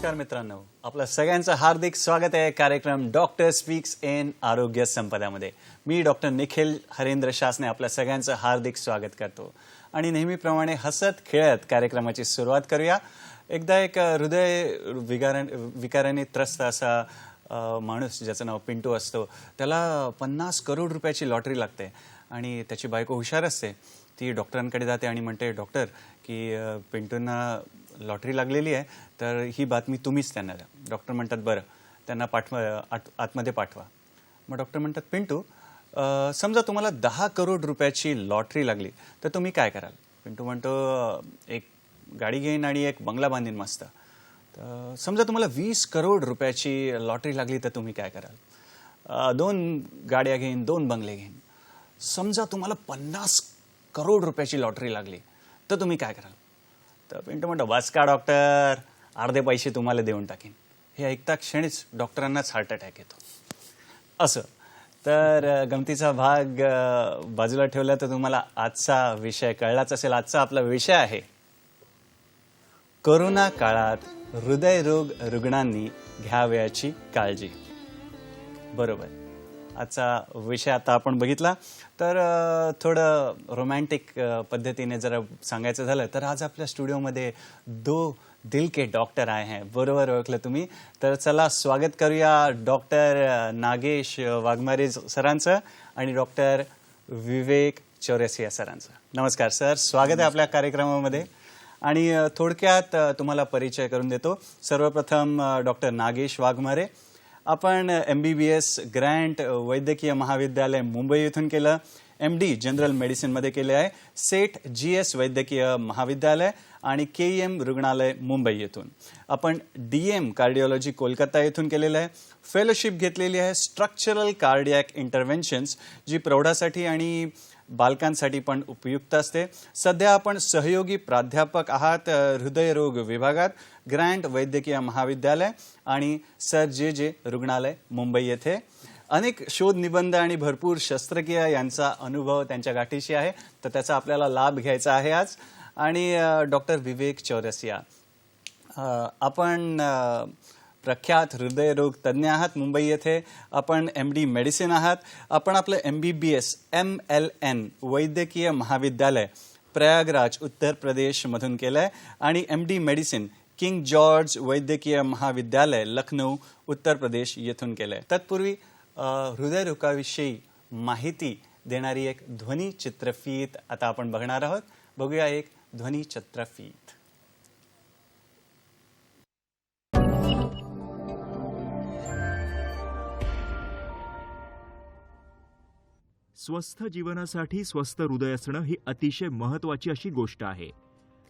नमस्कार मित्रांनो, आपलं सगळ्यांचं हार्दिक स्वागत आहे कार्यक्रम डॉक्टर स्पीक्स इन आरोग्य संपदामध्ये। मी डॉक्टर निखिल हरेंद्र शासने आपल्या सगळ्यांचं हार्दिक स्वागत करतो आणि नेहमीप्रमाणे हसत खेळत कार्यक्रमाची सुरुवात करूया। एकदा एक हृदय विकाराने त्रस्त असा माणूस ज्याचं नाव पिंटू असतो, त्याला 50 करोड रुपयाची लॉटरी लागते आणि त्याची बायको हुशार असते। ती डॉक्टरांकडे जाते आणि म्हणते, डॉक्टर की पिंटूंना लॉटरी लागलेली आहे, तर ही बातमी तुम्हीच त्यांना द्या। डॉक्टर म्हणतात, बरं त्यांना आतमध्ये पाठवा। मग डॉक्टर म्हणतात, पिंटू समजा तुम्हाला 10 करोड रुपयाची लॉटरी लागली तर तुम्ही काय कराल? पिंटू म्हणतो, एक गाडी घेईन आणि एक बंगला बांधीन मस्त। तर समजा तुम्हाला 20 करोड रुपयाची लॉटरी लागली तर तुम्ही काय कराल? 2 गाड्या घेईन, 2 बंगले घेईन। समजा तुम्हाला 50 करोड रुपयाची लॉटरी लागली तर तुम्ही काय कराल? तर पिंटू म्हणतो, बस का डॉक्टर, अर्धे पैसे तुम्हाला देऊन टाकीन। हे ऐकता क्षणीच डॉक्टरांनाच हार्ट अटॅक येतो। असं तर गमतीचा भाग बाजूला ठेवला तर तुम्हाला आजचा विषय कळलाच असेल। आजचा आपला विषय आहे कोरोना काळात हृदयरोग रुग्णांनी घ्यावयाची काळजी। बरोबर, आजचा विषय आता आपण बघितला तर थोडं रोमॅन्टिक पद्धतीने जरा सांगायचं झालं तर आज आपल्या स्टुडिओमध्ये 2 दिल के डॉक्टर आए हैं। बरोबर ओळखलं तुम्ही। तर चला स्वागत करूया डॉक्टर नागेश वाघमारे सरांचं आणि डॉक्टर विवेक चौरसिया सरांचं। नमस्कार सर, स्वागत आहे आपल्या कार्यक्रमामध्ये। आणि थोडक्यात तुम्हाला परिचय करून देतो। सर्वप्रथम डॉक्टर नागेश वाघमारे, आपण MBBS ग्रँट वैद्यकीय महाविद्यालय मुंबई येथून केलं, MD जनरल मेडिसिनमध्ये केले आहे, सेठ GS वैद्यकीय महाविद्यालय आणि KEM रुग्णालय मुंबई येथून। आपण DM कार्डिओलॉजी कोलकाता येथून केलेलं आहे, फेलोशिप घेतलेली आहे स्ट्रक्चरल कार्डियक इंटरव्हेन्शन्स, जी प्रौढासाठी आणि बालकांसाठी पण उपयुक्त असते। सध्या आपण सहयोगी प्राध्यापक आहात हृदयरोग विभागात, ग्रँट वैद्यकीय महाविद्यालय आणि सर JJ रुग्णालय मुंबई येथे। अनेक शोध निबंध आणि भरपूर शस्त्रक्रिया यांचा अनुभव त्यांच्या गाठीशी आहे, तर त्याचा आपल्याला लाभ घ्यायचा आहे आज। आणि डॉक्टर विवेक चौरसिया, आपण प्रख्यात हृदयरोग तज्ञ आहात मुंबई येथे, आपण MD मेडिसिन आहात, आपण आपलं MBBS MLN वैद्यकीय महाविद्यालय प्रयागराज उत्तर प्रदेश मधून केलंय आणि MD मेडिसिन किंग जॉर्ज वैद्यकीय महाविद्यालय लखनौ उत्तर प्रदेश येथून केलंय। तत्पूर्वी हृदयरोगाविषयी माहिती देणारी एक ध्वनी चित्रफीत आता आपण बघणार आहोत। बघूया एक ध्वनी चित्रफीत। स्वस्थ जीवनासाठी स्वस्थ हृदय असणं ही अतिशय महत्त्वाची अशी गोष्ट आहे।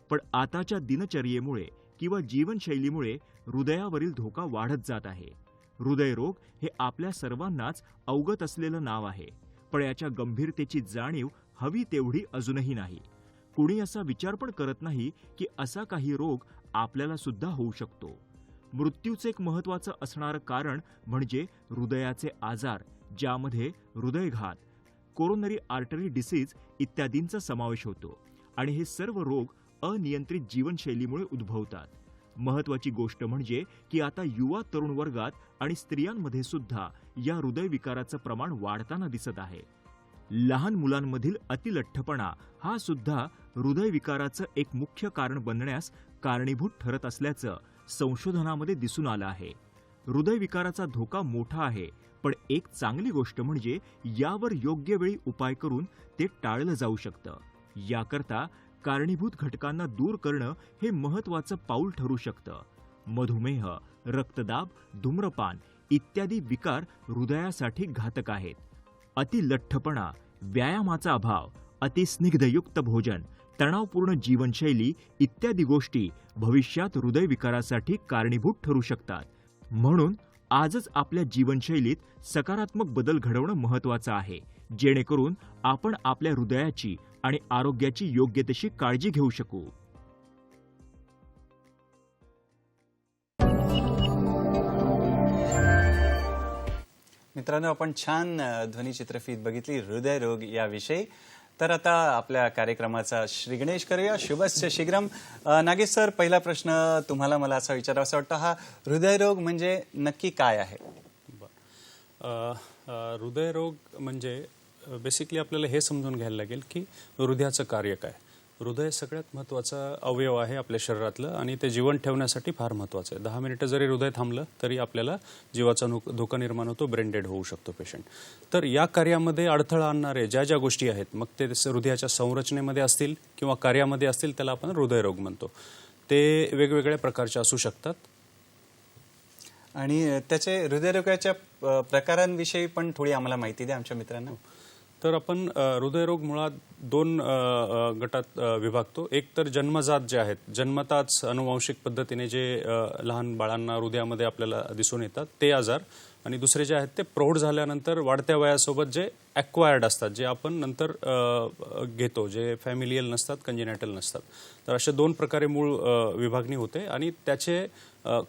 पण आताच्या दिनचर्येमुळे किंवा जीवनशैलीमुळे हृदयावरील धोका वाढत जात आहे। हृदयरोग हे आपल्या सर्वांनाच अवगत असलेलं नाव आहे, पण याच्या गंभीरतेची जाणीव हवी तेवढी अजूनही नाही। कुणी असा विचार पण करत नाही की असा काही रोग आपल्याला सुद्धा होऊ शकतो। मृत्यूचे एक महत्त्वाचं असणारं कारण म्हणजे हृदयाचे आजार, ज्यामध्ये हृदयघात, कोरोनरी आर्टरी डिसीज इत्यादींचा समावेश होतो आणि हे सर्व रोग अनियंत्रित जीवनशैलीमुळे उद्भवतात। महत्त्वाची गोष्ट म्हणजे की आता युवा तरुण वर्गात आणि स्त्रियांमध्ये सुद्धा या हृदयविकाराचं प्रमाण वाढताना दिसत आहे। लहान मुलांमधील अतिलठ्ठपणा हा सुद्धा हृदयविकाराचं एक मुख्य कारण बनण्यास कारणीभूत ठरत असल्याचं संशोधनामध्ये दिसून आलं आहे। हृदयविकाराचा धोका मोठा आहे, पण एक चांगली गोष्ट म्हणजे यावर योग्य वेळी उपाय करून ते टाळलं जाऊ शकतं। याकरता कारणीभूत घटकांना दूर करणं हे महत्त्वाचं पाऊल ठरू शकतं। मधुमेह, रक्तदाब, धूम्रपान इत्यादी विकार हृदयासाठी घातक आहेत। अतिलठ्ठपणा, व्यायामाचा अभाव, अतिस्निग्धयुक्त भोजन, तणावपूर्ण जीवनशैली इत्यादी गोष्टी भविष्यात हृदयविकारासाठी कारणीभूत ठरू शकतात। म्हणून आजच आपल्या जीवनशैलीत सकारात्मक बदल घडवणं महत्त्वाचं आहे, जेणेकरून आपण आपल्या हृदयाची आणि आरोग्याची योग्य तशी काळजी घेऊ शकू। मित्रांनो, आपण छान ध्वनी चित्रफीत बघितली हृदयरोग याविषयी। तर आता आपल्या कार्यक्रमाचा श्रीगणेश करूया. शुभस्य शीघ्रम. नागेश सर, पहिला प्रश्न तुम्हाला मला असा विचारावा वाटतं, हा हृदयरोग म्हणजे नक्की काय आहे? हृदयरोग म्हणजे बेसिकली आपल्याला हे समजून घ्यायला लागेल की हृदयाचं कार्य काय. हृदय सगळ्यात महत्त्वाचा अवयव आहे आपल्या शरीरातलं आणि ते जीवन ठेवण्यासाठी फार महत्त्वाचं आहे. 10 मिनिटं जरी हृदय थांबलं तरी आपल्याला जीवाचा धोका निर्माण होतो, ब्रेन डेड होऊ शकतो पेशंट. तर या कार्यामध्ये अडथळा आणणारे ज्या ज्या गोष्टी आहेत, मग ते हृदयाच्या संरचनेमध्ये असतील किंवा कार्यामध्ये असतील, त्याला आपण हृदयरोग म्हणतो. ते वेगवेगळ्या प्रकारचे असू शकतात. आणि त्याचे हृदयरोगाच्या प्रकारांविषयी पण थोडी आम्हाला माहिती द्या आमच्या मित्रांना. तर आपण हृदयरोग मुळात 2 गटात विभागतो. एक तर जन्मजात जे आहेत, जन्मताच अनुवांशिक पद्धतीने जे लहान बाळांना हृदयामध्ये आपल्याला दिसून येतात ते आजार, आणि दुसरे जे आहेत ते प्रौढ झाल्यानंतर वाढत्या वयासोबत जे ॲक्वायर्ड असतात, जे आपण नंतर घेतो, जे फॅमिलियल नसतात, कंजेनेटल नसतात. तर अशा 2 प्रकारे मूळ विभागणी होते आणि त्याचे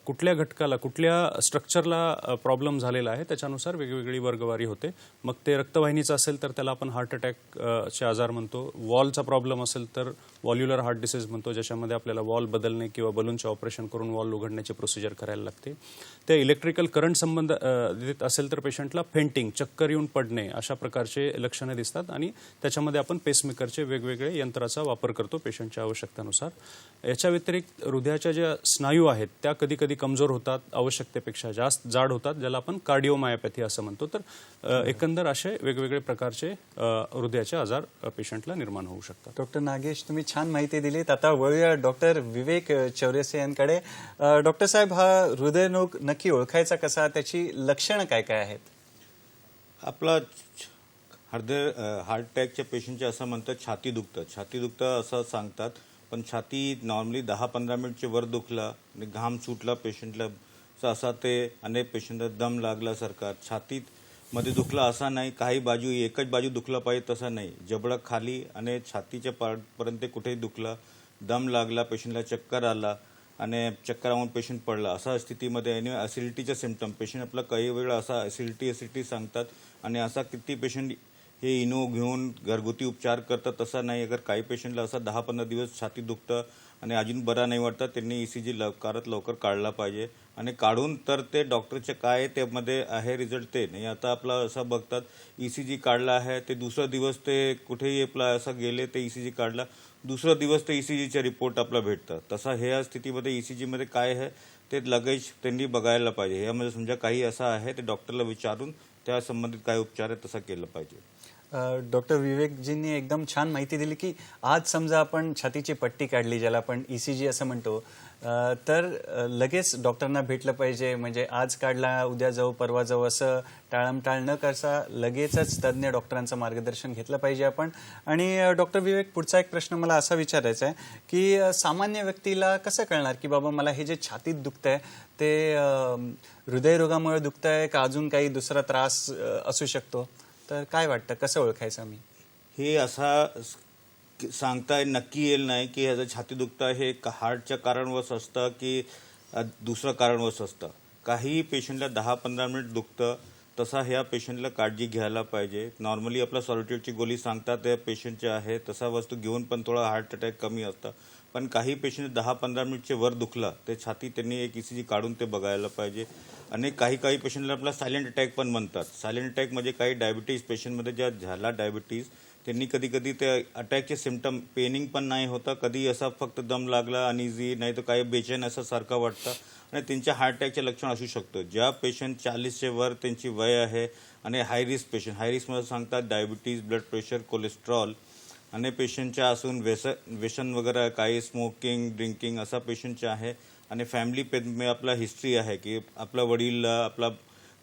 कुठल्या घटकाला, कुठल्या स्ट्रक्चरला प्रॉब्लेम झालेला आहे त्याच्यानुसार वेगवेगळी वर्गवारी होते. मग ते रक्तवाहिनीचं असेल तर त्याला आपण हार्ट अटॅकचे आजार म्हणतो. वॉलचा प्रॉब्लेम असेल तर व्हॉल्युलर हार्ट डिसीज म्हणतो, ज्याच्यामध्ये आपल्याला वॉल बदलणे किंवा बलूनचे ऑपरेशन करून वॉल उघडण्याची प्रोसिजर करायला लागते. ते इलेक्ट्रिकल करंट संबंधित असेल तर पेशंटला फेंटिंग, चक्कर येऊन पडणे, अशा प्रकारचे लक्षणं दिसतात आणि त्याच्यामध्ये आपण पेसमेकरचे वेगवेगळे यंत्राचा वापर करतो पेशंटच्या आवश्यकतेनुसार. याच्या व्यतिरिक्त हृदयाच्या ज्या स्नायू आहेत त्या कधी कधी कमजोर होतात, आवश्यकतेपेक्षा जास्त जाड होतात, ज्याला आपण कार्डिओमायोपॅथी असं म्हणतो. तर एकंदर असे वेगवेगळे प्रकारचे हृदयाचे आजार पेशंटला निर्माण होऊ शकतात. डॉक्टर नागेश, तुम्ही छान माहिती दिलीत. आता वळूया डॉक्टर विवेक चौरसे यांकडे. डॉक्टर साहेब, हा हृदयरोग नक्की ओळखायचा कसा, त्याची लक्षणं काय काय आहेत? आपला हार्ट अटॅकच्या पेशंटचे असं म्हणतात छाती दुखतं असं सांगतात. पण छाती नॉर्मली 10-15 मिनिटचे वर दुखला आणि घाम सुटला पेशंटला असा, ते अनेक पेशंटला दम लागल्यासारखा, छातीत मध्ये दुखला असा नाही, काही बाजू एकच बाजू दुखला पाहिजे तसा नाही, जबडा खाली आणि छातीच्या पार्टपर्यंत कुठेही दुखला, दम लागला, पेशंटला चक्कर आला आणि चक्कर आऊन पेशंट पडला, असा स्थितीमध्ये. आणि ॲसिडिटीचा सिम्पटम, पेशंट आपला काही वेळा असा ॲसिडिटी सांगतात आणि असा किती पेशंट हे इनो घेऊन घरगुती उपचार करतात तसा नाही. अगर काही पेशंटला असा 10-15 दिवस छाती दुखतं आणि अजून बरा नाही वाटतं, त्यांनी ECG लवकरात लवकर काढला पाहिजे. आणि काढून तर ते डॉक्टरचे काय त्यामध्ये आहे रिझल्ट ते नाही. आता आपला असं बघतात ECG काढला आहे, ते दुसरा दिवस ते कुठेही आपला असं गेले ते ECG काढला, दुसरा दिवस ते ECGचे रिपोर्ट आपला भेटतात. तसा ह्या स्थितीमध्ये ECGमध्ये काय आहे ते लगेच त्यांनी बघायला पाहिजे. यामध्ये समजा काही असं आहे ते डॉक्टरला विचारून त्या संबंधित काय उपचार आहे तसा केलं पाहिजे. डॉक्टर विवेकजींनी एकदम छान माहिती दिली की आज समजा आपण छातीची पट्टी काढली, ज्याला आपण ECG असं म्हणतो, तर लगेच डॉक्टरना भेटलं पाहिजे. म्हणजे आज काढला उद्या जाऊ परवा जाऊ असं टाळमटाळ न करता लगेचच तज्ज्ञ डॉक्टरांचं मार्गदर्शन घेतलं पाहिजे आपण. आणि डॉक्टर विवेक, पुढचा एक प्रश्न मला असा विचारायचा आहे की सामान्य व्यक्तीला कसं कळणार की बाबा मला हे जे छातीत दुखतंय ते हृदयरोगामुळे दुखतंय का अजून काही दुसरा त्रास असू शकतो? तर काय वाटतं, कसं ओळखायचं मी? हे असा सांगता नक्की येईल नाही की ह्याचं छाती दुखतं हे हार्टच्या कारणवश असतं की दुसरं कारणवश असतं. काही पेशंटला 10-15 मिनिट दुखतं, तसा ह्या पेशंटला काळजी घ्यायला पाहिजे. नॉर्मली आपला सॉलिट्यूडची गोळी सांगतात त्या पेशंटचे आहे, तसा वस्तू घेऊन पण थोडा हार्ट अटॅक कमी असतं. पण काही पेशंट 10-15 मिनिटचे वर दुखला ते छाती त्यांनी एक ECG काढून ते बघायला पाहिजे. आणि काही पेशंटला आपला सायलेंट अटॅक पण म्हणतात. सायलेंट अटॅक म्हणजे काही डायबिटीज पेशंटमध्ये ज्या झाला डायबिटीज, त्यांनी कधी ते अटॅकचे सिम्पटम पेनिंग पण नाही होता, कधी असा फक्त दम लागला, अनइझी, नाही तर काही बेचैन असं सारखं वाटतं आणि त्यांच्या हार्ट अटॅकचे लक्षण असू शकतं. ज्या पेशंट 40चे वर त्यांची वय आहे आणि हाय रिस्क पेशंट, हाय रिस्कमध्ये सांगतात डायबिटीज, ब्लड प्रेशर, कोलेस्ट्रॉल, आणि पेशंटच्या असून व्यसन वगैरे काही स्मोकिंग, ड्रिंकिंग असा पेशंटचे आहे. आणि फॅमिली आपला हिस्ट्री आहे की आपला वडील, आपला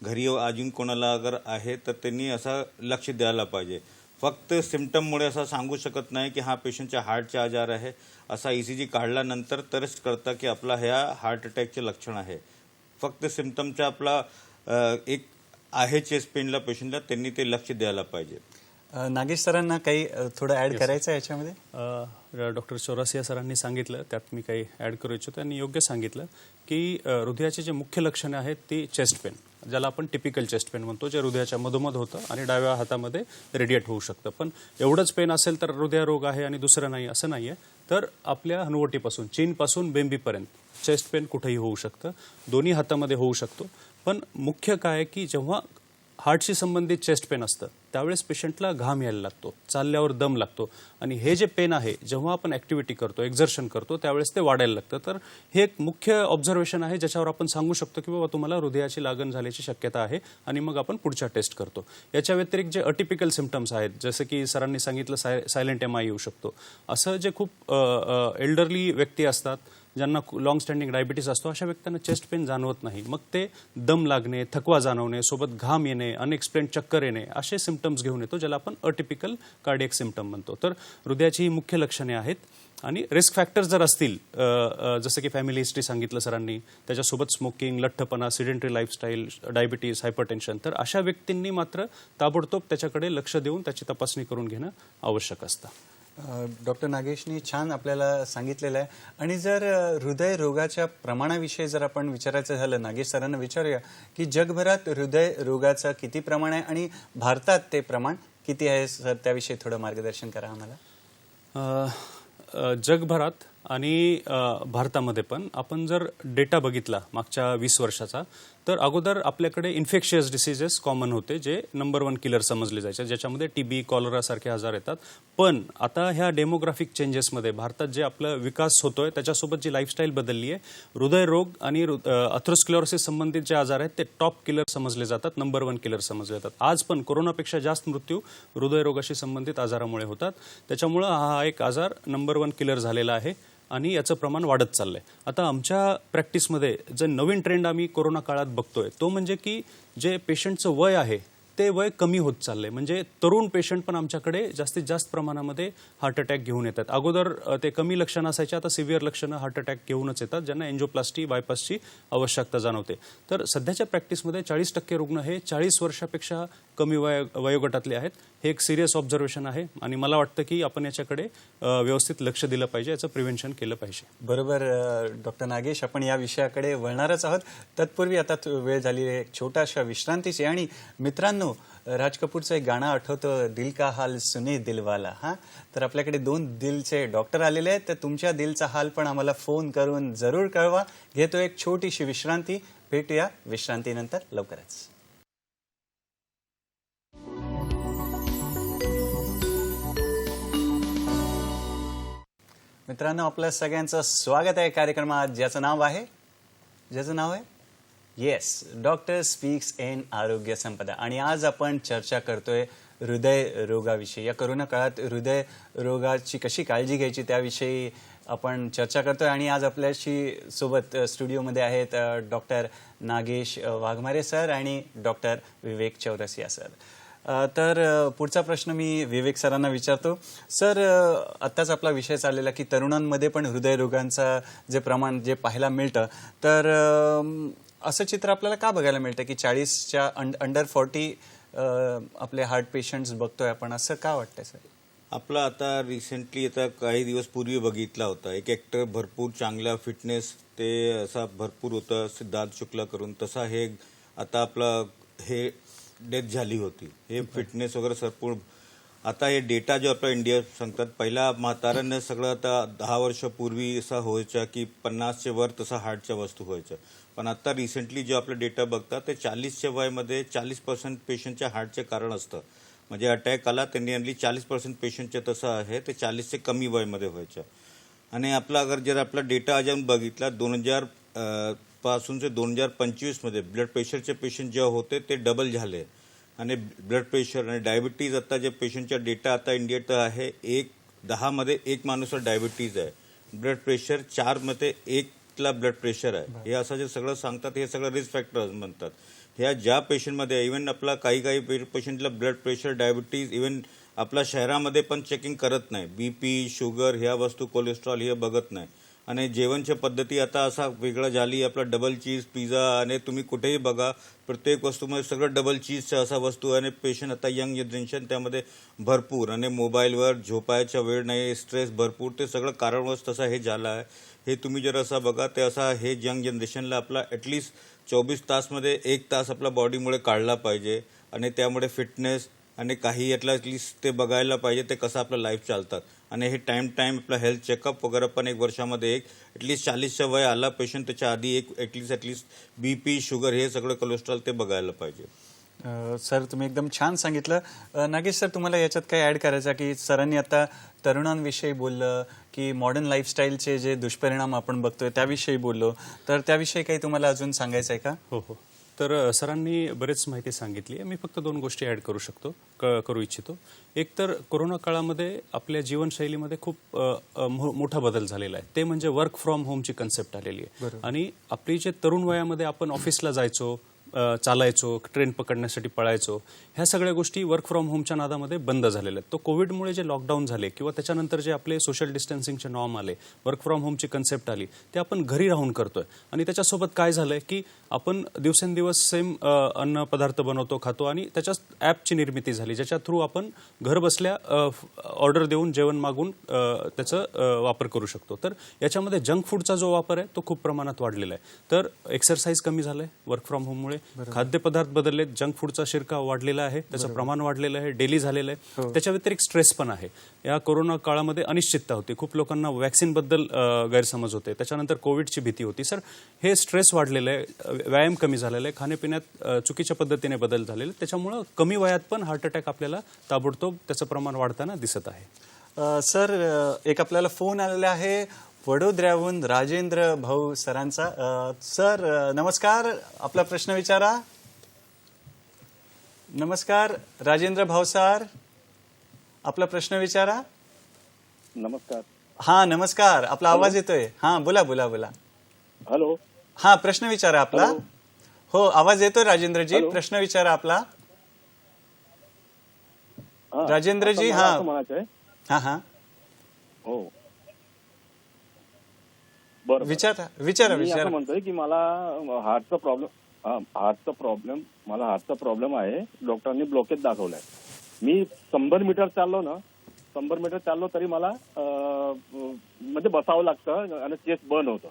घरी अजून कोणाला अगर आहे तर त्यांनी असं लक्ष द्यायला पाहिजे. फक्त सिम्पटममुळे असं सांगू शकत नाही की हा पेशंटच्या हार्टचे आजार आहे. असा ECG काढल्यानंतर तरच कळतं की आपला ह्या हार्ट अटॅकचे लक्षण आहे. फक्त सिम्पटमच्या आपला एक आहे चेस्ट पेनला पेशंटला, त्यांनी ते लक्ष द्यायला पाहिजे. नागेश सरांना काही थोडं ऍड करायचं आहे याच्यामध्ये? डॉक्टर चौरासिया सरांनी सांगितलं, त्यात मी काही ॲड करू इच्छितो. त्यांनी योग्य सांगितलं की हृदयाचे जे मुख्य लक्षणे आहेत ती चेस्ट पेन, ज्याला आपण टिपिकल चेस्ट पेन म्हणतो, जे हृदयाच्या मधोमध होतं आणि डाव्या हातामध्ये रेडिएट होऊ शकतं. पण एवढंच पेन असेल तर हृदयरोग आहे आणि दुसरं नाही असं नाही आहे. तर आपल्या हनुवटीपासून चीनपासून बेंबीपर्यंत चेस्ट पेन कुठेही होऊ शकतं, दोन्ही हातामध्ये होऊ शकतो. पण मुख्य काय आहे की जेव्हा हार्टशी संबंधित चेस्ट पेन असतं त्यावेळेस पेशंटला घाम यायला लागतो, चालल्यावर दम लागतो आणि हे जे पेन आहे जेव्हा आपण ॲक्टिव्हिटी करतो, एक्झर्शन करतो त्यावेळेस ते वाढायला लागतं. तर हे एक मुख्य ऑब्झर्वेशन आहे ज्याच्यावर आपण सांगू शकतो की बाबा तुम्हाला हृदयाची लागण झाल्याची शक्यता आहे आणि मग आपण पुढच्या टेस्ट करतो. याच्या व्यतिरिक्त जे अटिपिकल सिम्पटम्स आहेत, जसं की सरांनी सांगितलं सायलेंट MI येऊ शकतो. असं जे खूप एल्डरली व्यक्ती असतात ज्यांना लॉंग स्टँडिंग डायबिटीस असतो, अशा व्यक्तींना चेस्ट पेन जाणवत नाही. मग ते दम लागणे, थकवा जाणवणे, सोबत घाम येणे, अनएक्सप्लेन चक्कर येणे असे सिम्पटम्स घेऊन येतो, ज्याला आपण अटिपिकल कार्डियक सिम्पटम म्हणतो. तर हृदयाची ही मुख्य लक्षणे आहेत. आणि रिस्क फॅक्टर्स जर असतील, जसं की फॅमिली हिस्ट्री सांगितलं सरांनी, त्याच्यासोबत स्मोकिंग, लठ्ठपणा, सिडेंटरी लाईफस्टाईल, डायबिटीस, हायपरटेन्शन, तर अशा व्यक्तींनी मात्र ताबडतोब त्याच्याकडे लक्ष देऊन त्याची तपासणी करून घेणं आवश्यक असतं. डॉक्टर नागेशनी छान आपल्याला सांगितलेलं आहे. आणि जर हृदयरोगाच्या प्रमाणाविषयी जर आपण विचारायचं झालं, नागेश सरांना विचारूया की जगभरात हृदयरोगाचं किती प्रमाण आहे आणि भारतात ते प्रमाण किती आहे सर, त्याविषयी थोडं मार्गदर्शन करा आम्हाला. जगभरात आणि भारतामध्ये पण आपण जर डेटा बघितला मागच्या 20 वर्षाचा, तर अगोदर आपल्याकडे इन्फेक्शियस डिसीजेस कॉमन होते, जे नंबर 1 किलर समजले जायचे, ज्याच्यामध्ये TB, कॉलरा सारखे आजार येतात. पण आता ह्या डेमोग्राफिक चेंजेसमध्ये भारतात जे आपला विकास होतोय त्याच्यासोबत जी लाईफस्टाईल बदलली आहे, हृदयरोग आणि अथरोस्क्लेरोसिस संबंधित जे आजार आहेत ते टॉप किलर समजले जातात, नंबर 1 किलर समजले जातात. आज पण कोरोनापेक्षा जास्त मृत्यू हृदयरोगाशी संबंधित आजारामुळे होतात. त्याच्यामुळं हा एक आजार नंबर 1 किलर झालेला आहे आणि याचं प्रमाण वाढत चाललंय. आता आमच्या प्रॅक्टिसमध्ये जे नवीन ट्रेंड आम्ही कोरोना काळात बघतोय तो म्हणजे की जे पेशंटचं वय आहे ते वय कमी होत चाललंय. म्हणजे तरुण पेशंट पण आमच्याकडे जास्तीत जास्त प्रमाणामध्ये हार्ट अटॅक घेऊन येतात. अगोदर ते कमी लक्षणं असायचे, आता सिव्हिअर लक्षणं हार्ट अटॅक घेऊनच येतात, ज्यांना एन्जिओप्लास्टी, बायपासची आवश्यकता जाणवते. तर सध्याच्या प्रॅक्टिसमध्ये 40% रुग्ण हे 40 वर्षापेक्षा कमी वयोगटातले आहेत. हे एक सिरियस ऑब्झर्वेशन आहे आणि मला वाटतं की आपण याच्याकडे व्यवस्थित लक्ष दिलं पाहिजे, याचं प्रिव्हेन्शन केलं पाहिजे. बरोबर डॉक्टर नागेश, आपण या विषयाकडे वळणारच आहोत. तत्पूर्वी आता वेळ झाली आहे एक छोटाशा विश्रांतीची. आणि मित्रांनो, राज कपूरचं एक गाणं आठवतं, दिल का हाल सुने दिलवाला. हां, तर आपल्याकडे 2 दिलचे डॉक्टर आलेले आहेत, तर तुमच्या दिलचा हाल पण आम्हाला फोन करून जरूर कळवा. घेतो एक छोटीशी विश्रांती, भेटूया विश्रांतीनंतर लवकरच. मित्रांनो, आपल्या सगळ्यांचं स्वागत आहे कार्यक्रमात, ज्याचं नाव आहे येस, डॉक्टर स्पीक्स इन आरोग्य संपदा. आणि आज आपण चर्चा करतोय हृदय रोगाविषयी. या कोरोना काळात हृदय रोगाची कशी काळजी घ्यायची त्याविषयी आपण चर्चा करतोय. आणि आज आपल्याशी सोबत स्टुडिओमध्ये आहेत डॉक्टर नागेश वाघमारे सर आणि डॉक्टर विवेक चौरसिया सर. तर पुढचा प्रश्न मी विवेक सरांना विचारतो. सर, आत्ताच आपला विषय चाललेला की तरुणांमध्ये पण हृदयरोगांचं जे प्रमाण जे पाहायला मिळतं, तर असं चित्र आपल्याला का बघायला मिळतं की 40च्या अंडर 40 आपले हार्ट पेशंट्स बघतोय आपण, असं का वाटतंय सर? आपला आता रिसेंटली आता काही दिवस पूर्वी बघितला होता एक ॲक्टर, भरपूर चांगला फिटनेस, ते असा भरपूर होता सिद्धार्थ शुक्ला करून, तसा हे आता आपला हे डेथ झाली होती. हे फिटनेस वगैरे संपूर्ण आता हे डेटा जो आपला इंडिया सांगतात, पहिला म्हाताऱ्यांना सगळं आता 10 वर्षापूर्वी असा व्हायचा की 50च्या वर तसा हार्टच्या वस्तू व्हायच्या. पण आता रिसेंटली जो आपला डेटा बघतात ते 40च्या वयामध्ये 40% पेशंटच्या हार्टचे कारण असतं. म्हणजे अटॅक आला त्यांनी आणली 40% पेशंटचे तसं आहे, ते 40चे कमी वयामध्ये व्हायचं. आणि आपला अगर जर आपला डेटा अजून बघितला 2000 पासून ते 2025मध्ये ब्लड प्रेशरचे पेशंट जेव्हा होते ते डबल झाले. आणि ब्लड प्रेशर आणि डायबिटीज आता जे पेशंटचा डेटा आता इंडियात आहे, 10मध्ये 1 माणूस डायबिटीज आहे. ब्लड प्रेशर 4मध्ये 1ला ब्लड प्रेशर आहे. हे असं जे सगळं सांगतात हे सगळं रिस्क फॅक्टर म्हणतात. ह्या ज्या पेशंटमध्ये इव्हन आपला काही पेशंटला ब्लड प्रेशर, डायबिटीज, इव्हन आपल्या शहरामध्ये पण चेकिंग करत नाही, BP, शुगर ह्या वस्तू, कोलेस्ट्रॉल हे बघत नाही. आणि जेवणच्या पद्धती आता असा वेगळं झाली, आपला डबल चीज पिझ्झा, आणि तुम्ही कुठेही बघा प्रत्येक वस्तूमध्ये सगळं डबल चीजच्या असा वस्तू आहे. आणि पेशंट आता यंग जनरेशन त्यामध्ये भरपूर, आणि मोबाईलवर झोपायचा वेळ नाही, स्ट्रेस भरपूर, ते सगळं कारणवश तसा हे झालं आहे. हे तुम्ही जर असं बघा ते असा हे यंग जनरेशनला आपला ॲटलिस्ट 24 तासमध्ये 1 तास आपल्या बॉडीमुळे काढला पाहिजे. आणि त्यामुळे फिटनेस आणि काही ॲटलिस्ट ते बघायला पाहिजे ते कसं आपलं लाईफ चालतात. आणि हे टाईम आपलं हेल्थ चेकअप वगैरे पण 1 वर्षामध्ये ॲटलिस्ट 40च्या वय आला पेशंट त्याच्या आधी ॲटलिस्ट BP, शुगर, हे सगळं कोलेस्ट्रॉल ते बघायला पाहिजे. सर तुम्ही एकदम छान सांगितलं. नागेश सर, तुम्हाला याच्यात काही ॲड करायचं की सरांनी आता तरुणांविषयी बोललं की मॉडर्न लाईफस्टाईलचे जे दुष्परिणाम आपण बघतोय त्याविषयी बोललो, तर त्याविषयी काही तुम्हाला अजून सांगायचं आहे का? हो. तर सरांनी बरेच माहिती सांगितली आहे. मी फक्त 2 गोष्टी ॲड करू इच्छितो. एक तर कोरोना काळामध्ये आपल्या जीवनशैलीमध्ये खूप मोठा बदल झालेला आहे. ते म्हणजे वर्क फ्रॉम होमची कन्सेप्ट आलेली आहे. आणि आपली जे तरुण वयामध्ये आपण ऑफिसला जायचो, चालायचो, ट्रेन पकडण्यासाठी पळायचो, ह्या सगळ्या गोष्टी वर्क फ्रॉम होमच्या नादामध्ये बंद झालेल्या आहेत. तो कोविडमुळे जे लॉकडाऊन झाले किंवा त्याच्यानंतर जे आपले सोशल डिस्टन्सिंगचे नॉर्म आले, वर्क फ्रॉम होमची कन्सेप्ट आली, ते आपण घरी राहून करतोय. आणि त्याच्यासोबत काय झालंय की आपण दिवसेंदिवस सेम अन्न पदार्थ बनवतो, खातो, आणि त्याच्याच ॲपची निर्मिती झाली ज्याच्या थ्रू आपण घर बसल्या ऑर्डर देऊन, जेवण मागून त्याचा वापर करू शकतो. तर याच्यामध्ये जंक फूडचा जो वापर आहे तो खूप प्रमाणात वाढलेला आहे. तर एक्सरसाइज कमी झालंय वर्क फ्रॉम होममुळे, खाद्यपदार्थ बदलले, जंक फूडचा शिरकाव वाढलेला आहे, त्याचं प्रमाण वाढलेलं आहे, डेली झालेलं आहे. त्याच्या व्यतिरिक्त स्ट्रेस पण आहे. या कोरोना काळामध्ये अनिश्चितता होती, खूप लोकांना वॅक्सिनबद्दल गैरसमज होते, त्याच्यानंतर कोविडची भीती होती. सर, हे स्ट्रेस वाढलेलं आहे, व्यायाम कमी झालेला आहे, खाण्यापिण्यात चुकीच्या पद्धतीने बदल झालेले, त्याच्यामुळं कमी वयात पण हार्ट अटॅक आपल्याला ताबडतोब त्याचं प्रमाण वाढताना दिसत आहे. सर, एक आपल्याला फोन आलेला आहे वडोदऱ्याहून राजेंद्र भाऊ सरांचा. सर नमस्कार, आपला प्रश्न विचारा. नमस्कार राजेंद्र भाऊ सर, आपला प्रश्न विचारा. नमस्कार. हा नमस्कार, आपला आवाज येतोय. हा बोला. हॅलो. हा प्रश्न विचारा आपला. हो आवाज येतोय राजेंद्रजी, प्रश्न विचारा आपला. राजेंद्रजी. हा हा हो बरं, विचारा. मी असं म्हणतोय की मला हार्टचा प्रॉब्लेम आहे. डॉक्टरांनी ब्लॉकेज दाखवलाय. मी 100 मीटर चाललो तरी मला म्हणजे बसावं लागतं आणि चेस्ट बर्न होतं.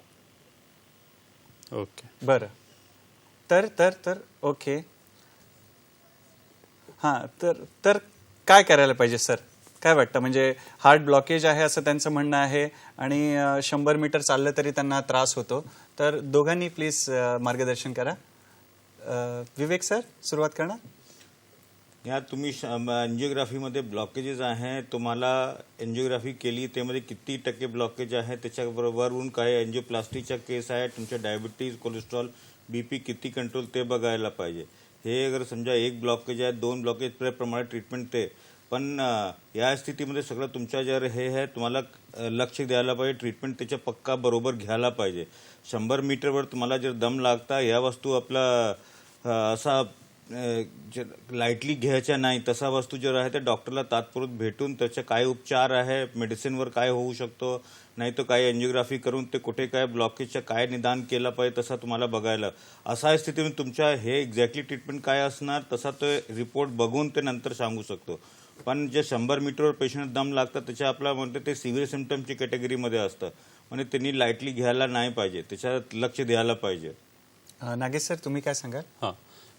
ओके, बरं. तर ओके. हा तर काय करायला पाहिजे सर? काय वाटतं? म्हणजे हार्ट ब्लॉकेज आहे असं त्यांचं म्हणणं आहे आणि 100 मीटर चाललं तरी त्यांना त्रास होतो. तर दोघांनी प्लीज मार्गदर्शन करा. विवेक सर सुरुवात करणार. या तुम्ही एन्जिओग्राफीमध्ये ब्लॉकेजेस आहे, तुम्हाला एन्जिओग्राफी केली त्यामध्ये किती टक्के ब्लॉकेज आहे, त्याच्याबरोबरून काय एन्जिओप्लास्टीचा केस आहे, तुमच्या डायबिटीज, कोलेस्ट्रॉल, BP किती कंट्रोल ते बघायला पाहिजे. हे अगर समजा 1 ब्लॉकेज आहे, 2 ब्लॉकेज प्रमाणे ट्रीटमेंट ते. पण या स्थितीमध्ये सगळं तुमच्या जर हे आहे, तुम्हाला लक्ष द्यायला पाहिजे, ट्रीटमेंट त्याच्या पक्का बरोबर घ्यायला पाहिजे. 100 मीटरवर तुम्हाला जर दम लागता, या वस्तू आपला असा लाईटली घ्यायच्या नाही. तसा वस्तू जर आहे तर डॉक्टरला तात्पुरत भेटून त्याचे काय उपचार आहे, मेडिसिनवर काय होऊ शकतो, नाही तर काय एन्जिओग्राफी करून ते कुठे काय ब्लॉकेजचं काय निदान केलं पाहिजे तसा तुम्हाला बघायला. असा स्थितीमध्ये तुमच्या हे एक्झॅक्टली ट्रीटमेंट काय असणार तसा तो रिपोर्ट बघून ते नंतर सांगू शकतो. पण जे 100 मीटरवर पेशंट दम लागतात त्याच्या आपला म्हणतो ते सिव्हिअर सिम्पटमची कॅटेगरीमध्ये असतं, म्हणजे त्यांनी लाईटली घ्यायला नाही पाहिजे, त्याच्यात लक्ष द्यायला पाहिजे. नागेश सर तुम्ही काय सांगाल? हां,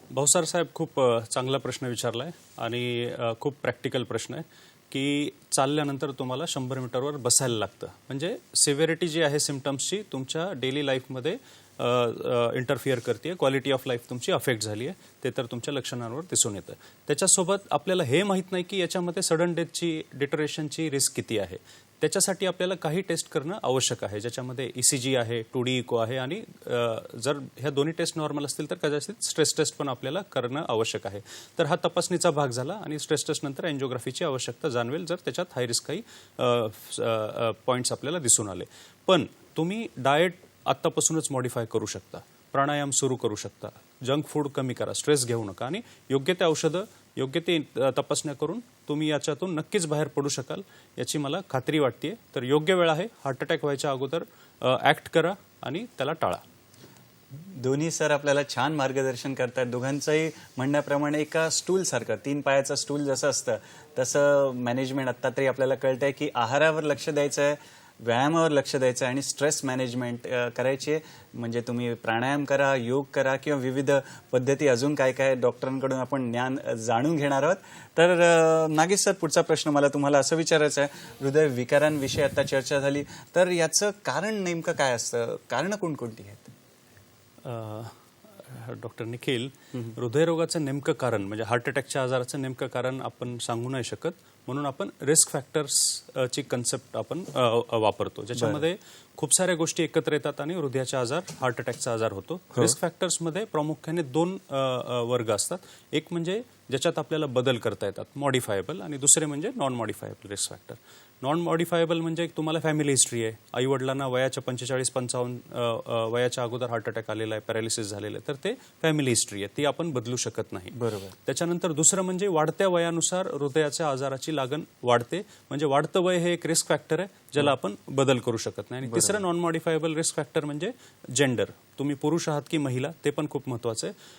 भाऊसार साहेब खूप चांगला प्रश्न विचारला आहे आणि खूप प्रॅक्टिकल प्रश्न आहे की चालल्यानंतर तुम्हाला 100 मीटरवर बसायला लागतं. म्हणजे सिव्हिरिटी जी आहे सिम्पटम्सची तुमच्या डेली लाईफमध्ये इंटरफिअर करते, क्वालिटी ऑफ लाईफ तुमची अफेक्ट झाली आहे, ते तर तुमच्या लक्षणांवर दिसून येतं. त्याच्यासोबत आपल्याला हे माहीत नाही की याच्यामध्ये सडन डेथची, डिटरेशनची रिस्क किती आहे. त्याच्यासाठी आपल्याला काही टेस्ट करणं आवश्यक आहे, ज्याच्यामध्ये ECG आहे, 2D इको आहे आणि जर ह्या दोन्ही टेस्ट नॉर्मल असतील तर कदाचित स्ट्रेस टेस्ट पण आपल्याला करणं आवश्यक आहे. तर हा तपासणीचा भाग झाला आणि स्ट्रेस टेस्ट नंतर एन्जिओग्राफीची आवश्यकता जाणवेल जर त्याच्यात हाय रिस्क काही पॉईंट्स आपल्याला दिसून आले. पण तुम्ही डाएट आत्तापासूनच मॉडिफाय करू शकता, प्राणायाम सुरू करू शकता, जंक फूड कमी करा, स्ट्रेस घेऊ नका आणि योग्य ते औषधं योग्य ती तपासण्या करून तुम्ही याच्यातून नक्कीच बाहेर पडू शकाल याची मला खात्री वाटते. तर योग्य वेळ आहे, हार्ट अटॅक व्हायच्या अगोदर ॲक्ट करा आणि त्याला टाळा. दोन्ही सर आपल्याला छान मार्गदर्शन करतात. दोघांचंही म्हणण्याप्रमाणे एका स्टूलसारखं 3 पायाचं स्टूल जसं असतं तसं मॅनेजमेंट आत्ता तरी आपल्याला कळतंय की आहारावर लक्ष द्यायचं आहे, व्यायामावर लक्ष द्यायचं आहे आणि स्ट्रेस मॅनेजमेंट करायची आहे. म्हणजे तुम्ही प्राणायाम करा, योग करा किंवा विविध पद्धती अजून काय काय डॉक्टरांकडून आपण ज्ञान जाणून घेणार आहोत. तर नागेश सर, पुढचा प्रश्न मला तुम्हाला असं विचारायचं आहे, हृदयविकारांविषयी आता चर्चा झाली, तर याचं कारण नेमकं काय असतं? कारणं कोणकोणती आहेत? डॉक्टर निखिल, हृदयरोगाचं नेमकं कारण म्हणजे हार्ट अटॅकच्या आजाराचं नेमकं कारण आपण सांगू नाही शकत, म्हणून आपण रिस्क फॅक्टर्सची कन्सेप्ट आपण वापरतो, ज्याच्यामध्ये खूप साऱ्या गोष्टी एकत्र येतात आणि हृदयाचा आजार, हार्ट अटॅकचा आजार होतो. रिस्क फॅक्टर्समध्ये प्रामुख्याने 2 वर्ग असतात. एक म्हणजे ज्याच्यात आपल्याला बदल करता येतात, मॉडिफायबल, आणि दुसरे म्हणजे नॉन मॉडिफायबल रिस्क फॅक्टर. नॉन मॉडिफायबल म्हणजे तुम्हाला फॅमिली हिस्ट्री आहे, आईवडिलांना वयाच्या 45-55 वयाच्या अगोदर हार्ट अटॅक आलेला आहे, पॅरालिसिस झालेलं आहे, तर ते फॅमिली हिस्ट्री आहे, ती आपण बदलू शकत नाही. बरोबर. त्याच्यानंतर दुसरं म्हणजे वाढत्या वयानुसार हृदयाच्या आजाराची लागण वाढते, म्हणजे वाढतं वय हे एक रिस्क फॅक्टर आहे ज्याला आपण बदल करू शकत नाही. आणि तिसरं नॉन मॉडिफायबल रिस्क फॅक्टर म्हणजे जेंडर, तुम्ही पुरुष आहात की महिला, ते पण खूप महत्त्वाचं आहे.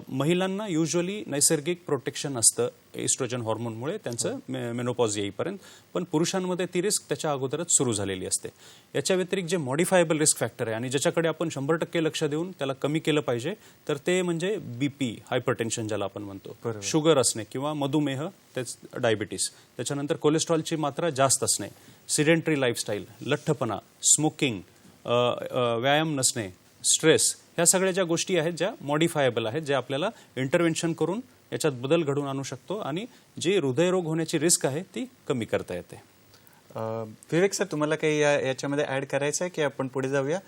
महिलांना युजली नैसर्गिक प्रोटेक्शन असतं एस्ट्रोजन हॉर्मोनमुळे त्यांचं मेनोपॉज येईपर्यंत, पण पुरुषांमध्ये ती रिस्क त्याच्या अगोदरच सुरू झालेली असते. याच्या व्यतिरिक्त जे मॉडिफायबल रिस्क फॅक्टर आहे आणि ज्याच्याकडे आपण 100% लक्ष देऊन त्याला कमी केलं पाहिजे, तर ते म्हणजे बीपी, हायपरटेन्शन ज्याला आपण म्हणतो, शुगर असणे किंवा मधुमेह, तेच डायबिटीस, त्याच्यानंतर कोलेस्ट्रॉलची मात्रा जास्त असणे, सिडेंटरी लाईफस्टाईल, लठ्ठपणा, स्मोकिंग, व्यायाम नसणे, स्ट्रेस, ह्या सगळ्या ज्या गोष्टी आहेत ज्या मॉडिफायबल आहेत, ज्या आपल्याला इंटरव्हेन्शन करून याच्यात बदल घडवून आणू शकतो आणि जी हृदयरोग होण्याची रिस्क आहे ती कमी करता येते. विवेक सर, तुम्हाला काही याच्यामध्ये ऍड करायचं आहे की आपण पुढे जाऊया?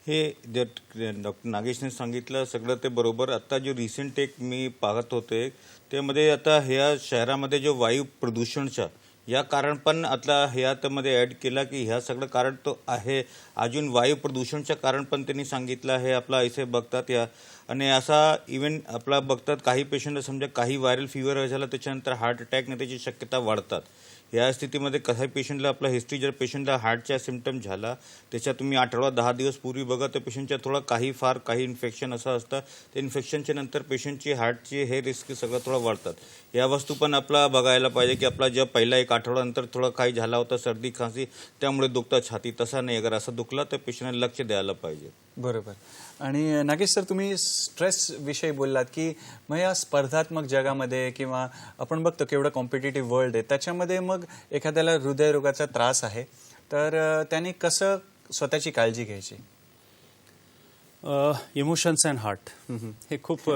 हे डॉक्टर नागेशने सांगितलं सगळं ते बरोबर. आता जो रिसेंट एक मी पाहत होते त्यामध्ये आता ह्या शहरामध्ये जो वायू प्रदूषणचा या कारण पण आता ह्यामध्ये ॲड केला की ह्या सगळं कारण तो आहे. अजून वायू प्रदूषणचं कारण पण त्यांनी सांगितलं आहे. आपला ऐसे बघतात या आणि असा इव्हन आपला बघतात काही पेशंट समजा काही व्हायरल फिवर झाला त्याच्यानंतर हार्ट अटॅक ने त्याची शक्यता वाढतात. या स्थितीमध्ये काही पेशंटला आपला हिस्ट्री जर पेशंटला हार्टचा सिम्पटम झाला त्याच्या तुम्ही आठवडा 10 दिवस पूर्वी बघा तर पेशंटच्या थोडा काही इन्फेक्शन असं असतं, त्या इन्फेक्शनच्या नंतर पेशंटची हार्टची हे रिस्क सगळं थोडं वाढतात. या वस्तू पण आपला बघायला पाहिजे की आपला ज्या पहिला 1 आठवड्यानंतर थोडं काही झाला होता सर्दी खांसी त्यामुळे दुखतं छाती, तसा नाही. अगर असं दुखला तर पेशंटला लक्ष द्यायला पाहिजे. बरोबर. आणि नागेश सर, तुम्ही स्ट्रेस विषयी बोललात की मग या स्पर्धात्मक जगामध्ये किंवा आपण बघतो केवढं कॉम्पिटिटिव्ह वर्ल्ड आहे त्याच्यामध्ये मग एखाद्याला हृदयरोगाचा त्रास आहे तर त्याने कसं स्वतःची काळजी घ्यायची? इमोशन्स अँड हार्ट हे खूप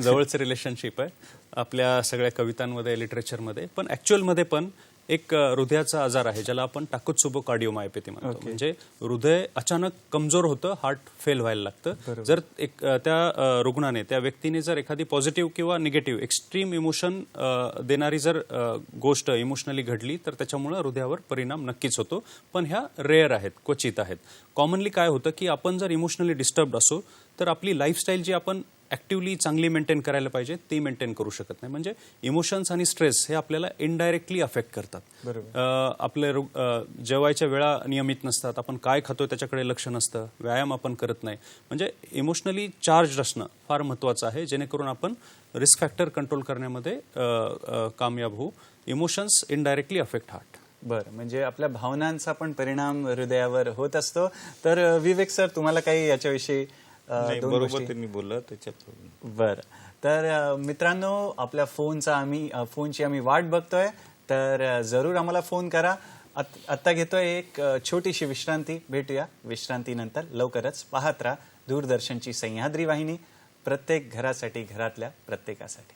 जवळचं रिलेशनशिप आहे आपल्या सगळ्या कवितांमध्ये, लिटरेचरमध्ये, पण ॲक्च्युअलमध्ये पण एक हृदयाचा आजार आहे ज्याला आपण टाकुत्सुबो कार्डिओमायोपॅथी म्हणतो. म्हणजे हृदय अचानक कमजोर होतं, हार्ट फेल व्हायला लागतं. जर त्या रुग्णाने, त्या व्यक्तीने जर एखादी पॉझिटिव्ह किंवा निगेटिव्ह एक्स्ट्रीम इमोशन देणारी जर गोष्ट इमोशनली घडली तर त्याच्यामुळे हृदयावर परिणाम नक्कीच होतो. पण ह्या रेअर आहेत, क्वचित आहेत. कॉमनली काय होतं की आपण जर इमोशनली डिस्टर्ब्ड असो तर आपली लाईफस्टाईल जी आपण ॲक्टिव्हली चांगली मेंटेन करायला पाहिजे ती मेंटेन करू शकत नाही. म्हणजे इमोशन्स आणि स्ट्रेस हे आपल्याला इनडायरेक्टली अफेक्ट करतात. आपले जेवायच्या वेळा नियमित नसतात, आपण काय खातो त्याच्याकडे लक्ष नसतं, व्यायाम आपण करत नाही. म्हणजे इमोशनली चार्ज असणं फार महत्त्वाचं आहे जेणेकरून आपण रिस्क फॅक्टर कंट्रोल करण्यामध्ये कामयाब होऊ. Emotions indirectly affect heart. बरं, म्हणजे आपल्या भावनांचा पण परिणाम हृदयावर होत असतो. तर विवेक सर, तुम्हाला काही याच्याविषयी बरोबर त्यांनी बोललं त्याच्यात. बरं, तर मित्रांनो, आपल्या फोनची आम्ही वाट बघतोय, तर जरूर आम्हाला फोन करा. आत्ता घेतोय एक छोटीशी विश्रांती. भेटूया विश्रांतीनंतर लवकरच. पाहत राहा दूरदर्शनची सह्याद्री वाहिनी, प्रत्येक घरासाठी, घरातल्या प्रत्येकासाठी.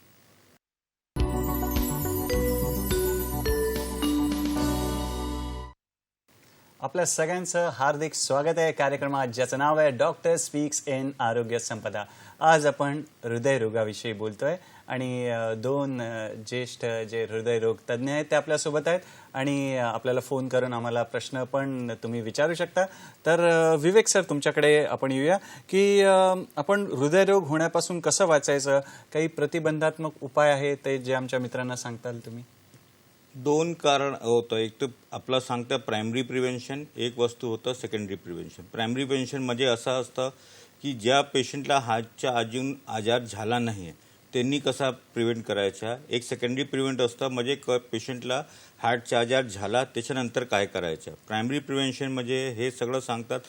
आपल्या सगळ्यांचं हार्दिक स्वागत आहे कार्यक्रमात ज्याचं नाव आहे डॉक्टर स्पीक्स इन आरोग्य संपदा. आज आपण हृदयरोगाविषयी बोलतोय आणि दोन ज्येष्ठ जे हृदयरोग तज्ज्ञ आहेत ते आपल्यासोबत आहेत आणि आपल्याला फोन करून आम्हाला प्रश्न पण तुम्ही विचारू शकता. तर विवेक सर, तुमच्याकडे आपण येऊया की आपण हृदयरोग होण्यापासून कसं वाचायचं, काही प्रतिबंधात्मक उपाय आहे ते जे आमच्या मित्रांना सांगताल तुम्ही? दोन कारण होतं. एक तर आपलं सांगतं प्रायमरी प्रिव्हेन्शन, एक वस्तू होतं सेकंडरी प्रिव्हेन्शन. प्रायमरी प्रिव्हेन्शन म्हणजे असं असतं की ज्या पेशंटला हार्टचा अजून आजार झाला नाही आहे त्यांनी कसा प्रिव्हेंट करायचा. एक सेकंडरी प्रिव्हेंट असतं म्हणजे पेशंटला हार्टचा आजार झाला त्याच्यानंतर काय करायचं. प्रायमरी प्रिव्हेन्शन म्हणजे हे सगळं सांगतात.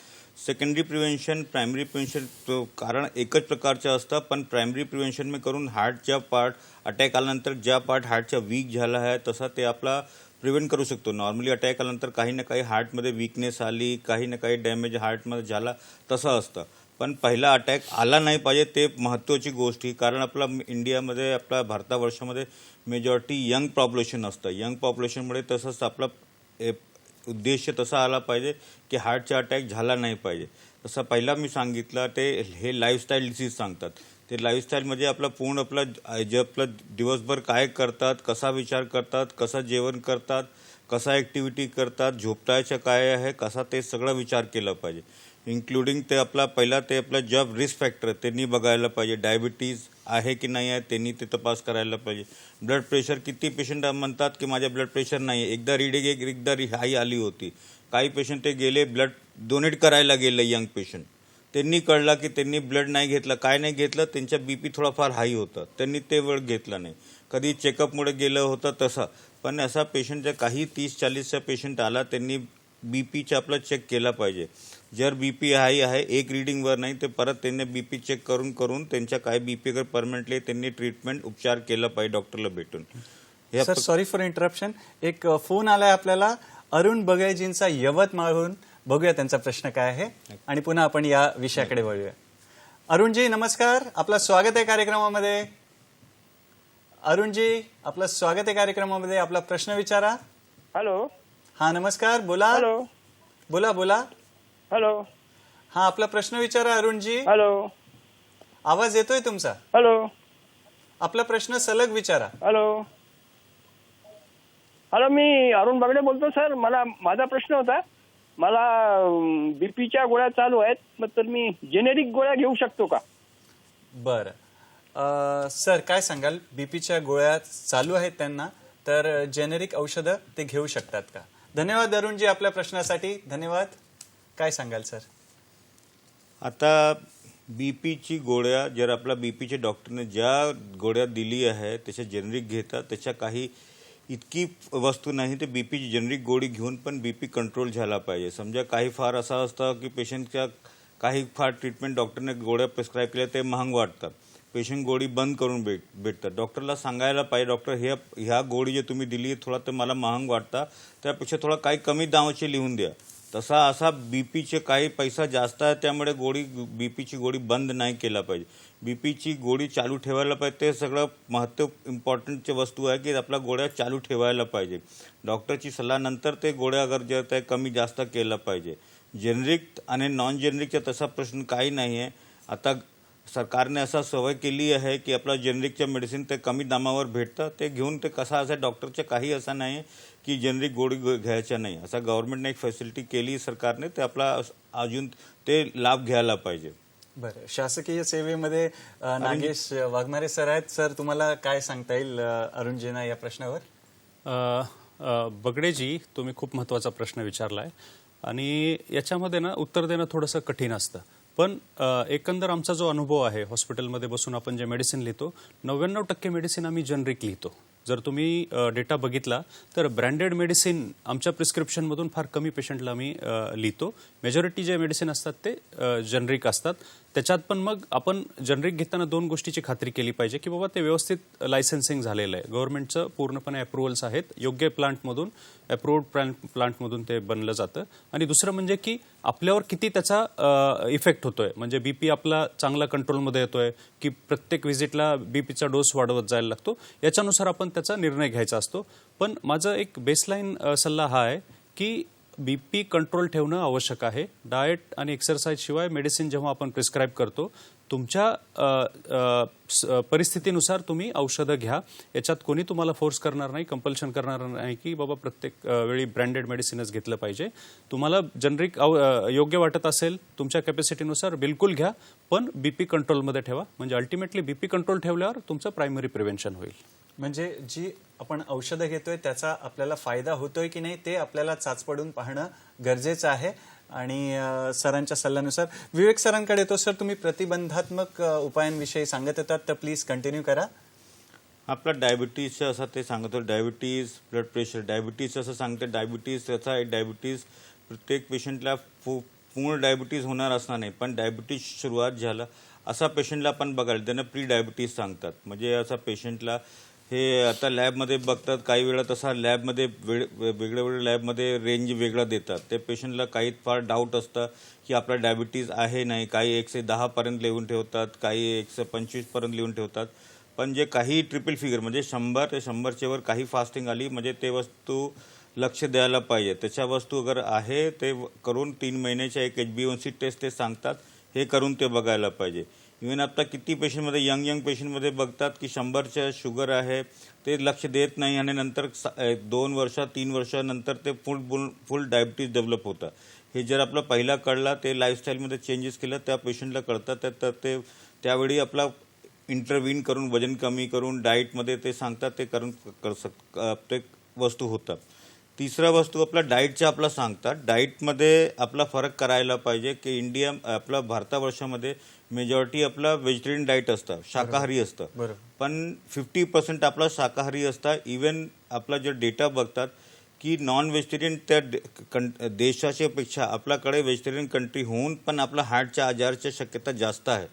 सेकंडरी प्रिव्हेन्शन, प्रायमरी प्रिव्हेन्शन कारण एकच प्रकारचं असतं, पण प्रायमरी प्रिव्हेन्शन में करून हार्टच्या पार्ट अटॅक आल्यानंतर ज्या पार्ट हार्टचा वीक झाला आहे तसा ते आपला प्रिव्हेंट करू शकतो. नॉर्मली अटॅक आल्यानंतर काही ना काही हार्टमध्ये वीकनेस आली, काही ना काही डॅमेज हार्टमध्ये झाला तसं असतं. पण पहिला अटॅक आला नाही पाहिजे ते महत्त्वाची गोष्ट ही. कारण आपला इंडियामध्ये आपल्या भारतवर्षामध्ये मेजॉरिटी यंग पॉप्युलेशन असतं. यंग पॉप्युलेशनमुळे तसंच आपला उद्देश तसा आला पाहिजे की हार्टचा अटॅक झाला नाही पाहिजे. तसं पहिला मी सांगितलं ते हे लाईफस्टाईल डिसीज सांगतात. ते लाईफस्टाईल म्हणजे आपलं पूर्ण आपलं दिवसभर काय करतात, कसा विचार करतात, कसं जेवण करतात, कसा ॲक्टिव्हिटी करतात, झोपतायचं काय आहे, कसा ते सगळं विचार केला पाहिजे. इन्क्लुडिंग ते पहिला ते आपला जॉब रिस्क फॅक्टर त्यांनी बघायला पाहिजे. डायबिटीज आहे की नाही आहे त्यांनी ते तपास करायला पाहिजे. ब्लड प्रेशर, किती पेशंट म्हणतात की माझ्या ब्लड प्रेशर नाही आहे, एकदा रीडिंग एकदा हाई आली होती. काही पेशंट ते गेले ब्लड डोनेट करायला गेले, यंग पेशंट, त्यांनी कळलं की त्यांनी ब्लड नाही घेतलं, काय नाही घेतलं, त्यांचा बीपी थोडाफार हाई होता, त्यांनी ते वेळ घेतला नाही. कधी चेकअपमुळे गेलं होतं तसं. पण असा पेशंटचा काही 30-40चा पेशंट आला त्यांनी बीपीचा आपला चेक केला पाहिजे. जर बीपी हाई आहे एक रीडिंगवर नाही तर परत त्यांनी बीपी चेक करून त्यांच्या काय बीपी अगर परमनंटली त्यांनी ट्रीटमेंट उपचार केला पाहिजे डॉक्टरला भेटून. Sir, sorry for interruption. एक फोन आलाय आपल्याला अरुण बगैजींचा यवतमाळहून. बघूया त्यांचा प्रश्न काय आहे आणि पुन्हा आपण या विषयाकडे वळूया. अरुणजी नमस्कार, आपलं स्वागत आहे कार्यक्रमामध्ये. अरुणजी, आपलं स्वागत आहे कार्यक्रमामध्ये. आपला प्रश्न विचारा. हॅलो. हा नमस्कार, बोला. हॅलो. बोला. हॅलो. हा, आपला प्रश्न विचारा अरुणजी. हॅलो. आवाज येतोय तुमचा. हॅलो. आपला प्रश्न सलग विचारा. हॅलो. हॅलो, मी अरुण बगडे बोलतो सर. माझा प्रश्न होता, मला बीपीच्या गोळ्या चालू आहेत, मग तर मी जेनेरिक गोळ्या घेऊ शकतो का? बरं सर, काय सांगाल? बीपीच्या गोळ्या चालू आहेत त्यांना, तर जेनेरिक औषधं ते घेऊ शकतात का? धन्यवाद अरुणजी आपल्या प्रश्नासाठी. धन्यवाद. काय सांगाल सर? आता बीपीची गोळ्या जर आपला बीपीच्या डॉक्टरने ज्या गोळ्या दिली आहे त्याच्या जेनेरिक घेतात. त्याच्या काही इतकी वस्तू नाही ते बीपीची जेनेरिक गोळी घेऊन पण बीपी कंट्रोल झाला पाहिजे. समजा काही फार असं असतं की पेशंटच्या काही फार ट्रीटमेंट डॉक्टरने गोळ्या प्रिस्क्राईब केल्या ते महाग वाटतात. पेशंट गोळी बंद करून भेटतात. डॉक्टरला सांगायला पाहिजे, डॉक्टर ह्या गोळी जे तुम्ही दिली थोडा तर मला महाग वाटता, त्यापेक्षा थोडा काही कमी दामाचे लिहून द्या. तसा असा बीपीचे काही पैसा जास्त आहे त्यामुळे बीपीची गोळी बंद नाही केला पाहिजे. बीपीची गोळी चालू ठेवायला पाहिजे. ते सगळं इम्पॉर्टंटची वस्तू आहे की आपल्या गोळ्या चालू ठेवायला पाहिजे. डॉक्टरची सल्ल्यानंतर ते गोळ्या अगर जे ते कमी जास्त केलं पाहिजे. जेनेरिक आणि नॉन जेनेरिकचा तसा प्रश्न काही नाही आहे. आता सरकारने असा सवय केली आहे की आपला जेनेरिकच्या मेडिसिन ते कमी दामावर भेटतं, ते घेऊन ते कसा असं डॉक्टरचं काही असं नाही की जेनेरिक गोळी घ्यायच्या नाही. असा गव्हर्नमेंटने एक फॅसिलिटी केली सरकारने, ते आपला अजून ते लाभ घ्यायला पाहिजे. बरं, शासकीय सेवेमध्ये नागेश वाघमारे सर आहेत. सर, तुम्हाला काय सांगता येईल अरुणजींना या प्रश्नावर? बगडेजी, तुम्ही खूप महत्त्वाचा प्रश्न विचारलाय आणि याच्यामध्ये ना उत्तर देणं थोडंसं कठीण असतं. पण एकंदर आमचा जो अनुभव आहे, हॉस्पिटलमध्ये बसून आपण जे मेडिसिन लिहितो 99% मेडिसिन आम्ही जेनरिक लिहितो. जर तुम्ही डेटा बघितला तर ब्रँडेड मेडिसिन आमच्या प्रिस्क्रिप्शनमधून फार कमी पेशंटला आम्ही लिहितो. मेजॉरिटी जे मेडिसिन असतात ते जेनरिक असतात. त्याच्यात पण मग आपण जेनरिक घेताना दोन गोष्टीची खात्री केली पाहिजे की बाबा ते व्यवस्थित लायसन्सिंग झालेलं आहे, गव्हर्नमेंटचं पूर्णपणे अप्रुव्हल्स आहेत, योग्य प्लांटमधून अप्रूव्ड प्लांटमधून ते बनलं जातं. आणि दुसरं म्हणजे की आपल्यावर किती त्याचा इफेक्ट होतोय, म्हणजे बीपी आपला चांगला कंट्रोलमध्ये येतोय की प्रत्येक व्हिजिटला बीपीचा डोस वाढवत जायला लागतो, याच्यानुसार आपण त्याचा निर्णय घ्यायचा असतो. पण माझं एक बेसलाईन सल्ला हा आहे की बीपी कंट्रोल ठेवणं आवश्यक आहे. डाएट आणि एक्सरसाइज शिवाय मेडिसिन जेव्हा आपण प्रिस्क्राईब करतो तुमच्या परिस्थितीनुसार तुम्ही औषधं घ्या. याच्यात कोणी तुम्हाला फोर्स करणार नाही, कंपल्शन करणार नाही की बाबा प्रत्येक वेळी ब्रँडेड मेडिसिनच घेतलं पाहिजे. तुम्हाला जनरिक योग्य वाटत असेल तुमच्या कॅपॅसिटीनुसार बिलकुल घ्या, पण बीपी कंट्रोलमध्ये ठेवा. म्हणजे अल्टिमेटली बीपी कंट्रोल ठेवल्यावर तुमचं प्रायमरी प्रिव्हेन्शन होईल. म्हणजे जी आपण औषधं घेतोय त्याचा आपल्याला फायदा होतोय की नाही ते आपल्याला चाचपडून पाहणं गरजेचं आहे. आणि सरांच्या सल्ल्यानुसार विवेक सरांकडे येतो. सर, तुम्ही प्रतिबंधात्मक उपायांविषयी सांगत होतात, तर प्लीज कंटिन्यू करा. आपला डायबिटीजचं असं ते सांगत होतं, डायबिटीज, ब्लड प्रेशर. डायबिटीज असं सांगते, डायबिटीज त्याचा एक डायबिटीज प्रत्येक पेशंटला पूर्ण डायबिटीज होणार असणार नाही, पण डायबिटीज सुरुवात झाला असा पेशंटला आपण बघायला त्यांना प्री डायबिटीज सांगतात. म्हणजे असा पेशंटला हे आता लॅबमध्ये बघतात, काही वेळा तसा लॅबमध्ये वेगळ्या लॅबमध्ये रेंज वेगळा देतात. ते पेशंटला काही फार डाऊट असतं की आपला डायबिटीज आहे नाही. काही 110 पर्यंत लिहून ठेवतात, काही 125 पर्यंत लिहून ठेवतात. पण जे काही ट्रिपल फिगर म्हणजे 100 ते 100च्या वर काही फास्टिंग आली म्हणजे ते वस्तू लक्ष द्यायला पाहिजे. त्याच्या वस्तू अगर आहे ते करून 3 महिन्याच्या एक HbA1c टेस्ट ते सांगतात, हे करून ते बघायला पाहिजे. इव्हन आता किती पेशंटमध्ये यंग पेशंटमध्ये बघतात की 100च्या शुगर आहे ते लक्ष देत नाही आणि नंतर 2 वर्ष 3 वर्षानंतर ते फुल डायबिटीज डेव्हलप होतं. हे जर आपला पहिला कळला ते लाईफस्टाईलमध्ये चेंजेस केलं त्या पेशंटला कळतात, तर ते त्यावेळी आपला इंटरव्हीन करून वजन कमी करून डाएटमध्ये ते सांगतात, ते करून ते वस्तू होतात. तिसरा वस्तू आपला डाएटच्या आपला सांगतात. डाएटमध्ये आपला फरक करायला पाहिजे की इंडिया आपला भारतवर्षामध्ये मेजॉरिटी आपला व्हेजिटेरियन डाएट असतं, शाकाहारी असतं. बरोबर. पण 50% आपला शाकाहारी असतं. इवन आपला जो डेटा बघतात की नॉन व्हेजिटेरियन त्या देशाच्या पेक्षा आपल्याकडे व्हेजिटेरियन कंट्री होऊन पण आपला हार्टच्या आजारच्या शक्यता जास्त आहे.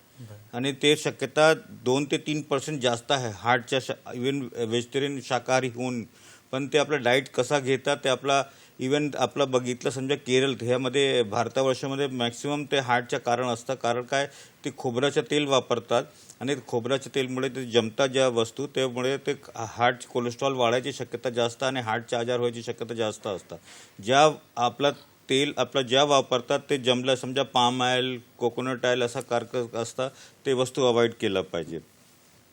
आणि ते शक्यता 2 ते 3% जास्त आहे हार्टच्या इवन व्हेजिटेरियन शाकाहारी होऊन. पण ते आपला डाएट कसा घेतात ते आपला इवन आपला बघितलं समजा केरळ ह्यामध्ये भारतवर्षामध्ये मॅक्सिमम ते हार्टचं कारण असतं. कारण काय, ते खोबऱ्याचं तेल वापरतात आणि खोबऱ्याच्या तेलमुळे ते जमतात ज्या वस्तू त्यामुळे ते हार्ट कोलेस्ट्रॉल वाढायची शक्यता जास्त आणि हार्टचे आजार व्हायची शक्यता जास्त असतात. ज्या आपला तेल आपला ज्या वापरतात ते जमलं समजा पाम ऑइल, कोकोनट ऑइल असा कारक असतं, ते वस्तू अवॉइड केलं पाहिजे.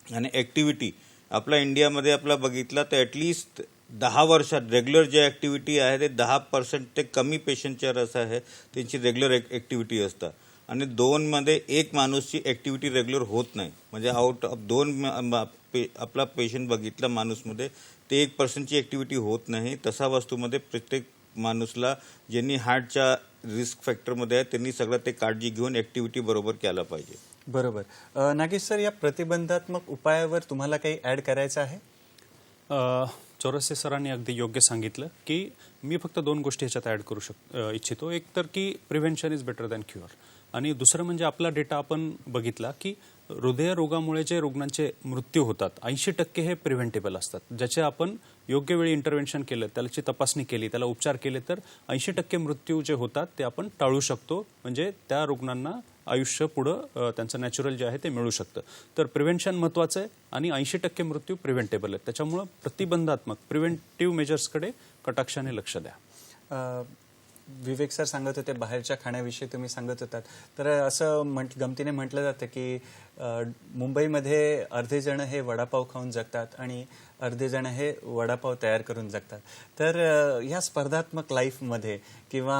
आणि ॲक्टिव्हिटी आपला इंडियामध्ये आपला बघितला तर ॲटलिस्ट 10 वर्षात रेग्युलर जे ॲक्टिव्हिटी आहे ते 10% ते कमी पेशंटच्या रस आहे त्यांची रेग्युलर ॲक्टिव्हिटी असतं. आणि 2 मध्ये 1 माणूसची ॲक्टिव्हिटी रेग्युलर होत नाही. म्हणजे आउट ऑफ 2 आपला पेशंट बघितला माणूसमध्ये ते 1% ॲक्टिव्हिटी होत नाही. तसा वस्तूमध्ये प्रत्येक माणूसला ज्यांनी हार्टच्या रिस्क फॅक्टरमध्ये आहे त्यांनी सगळं ते काळजी घेऊन ॲक्टिव्हिटी बरोबर केला पाहिजे. बरोबर. नागेश सर, या प्रतिबंधात्मक उपायावर तुम्हाला काही ॲड करायचं आहे? चौरसे सरांनी अगदी योग्य सांगितलं की मी फक्त 2 गोष्टी ह्याच्यात ॲड करू इच्छितो. एक तर की prevention is better than cure, आणि दुसरं म्हणजे आपला डेटा आपण बघितला की हृदयरोगामुळे जे रुग्णांचे मृत्यू होतात 80% हे प्रिव्हेंटेबल असतात. ज्याचे आपण योग्य वेळी इंटरव्हेन्शन केलं, त्याची तपासणी केली, त्याला उपचार केले तर 80% मृत्यू जे होतात ते आपण टाळू शकतो. म्हणजे त्या रुग्णांना आयुष्य पुढं त्यांचं नॅचरल जे आहे ते मिळू शकतं. तर प्रिव्हेन्शन महत्त्वाचं आहे आणि 80% मृत्यू प्रिव्हेंटेबल आहेत. त्याच्यामुळं प्रतिबंधात्मक प्रिव्हेंटिव्ह मेजर्सकडे कटाक्षाने लक्ष द्या. विवेक सर सांगत होते बाहेरच्या खाण्याविषयी तुम्ही सांगत होतात, तर असं गमतीने म्हटलं जातं की मुंबईमध्ये अर्धे जण हे वडापाव खाऊन जगतात आणि अर्धे जण हे वडापाव तयार करून जगतात. तर ह्या स्पर्धात्मक लाईफमध्ये किंवा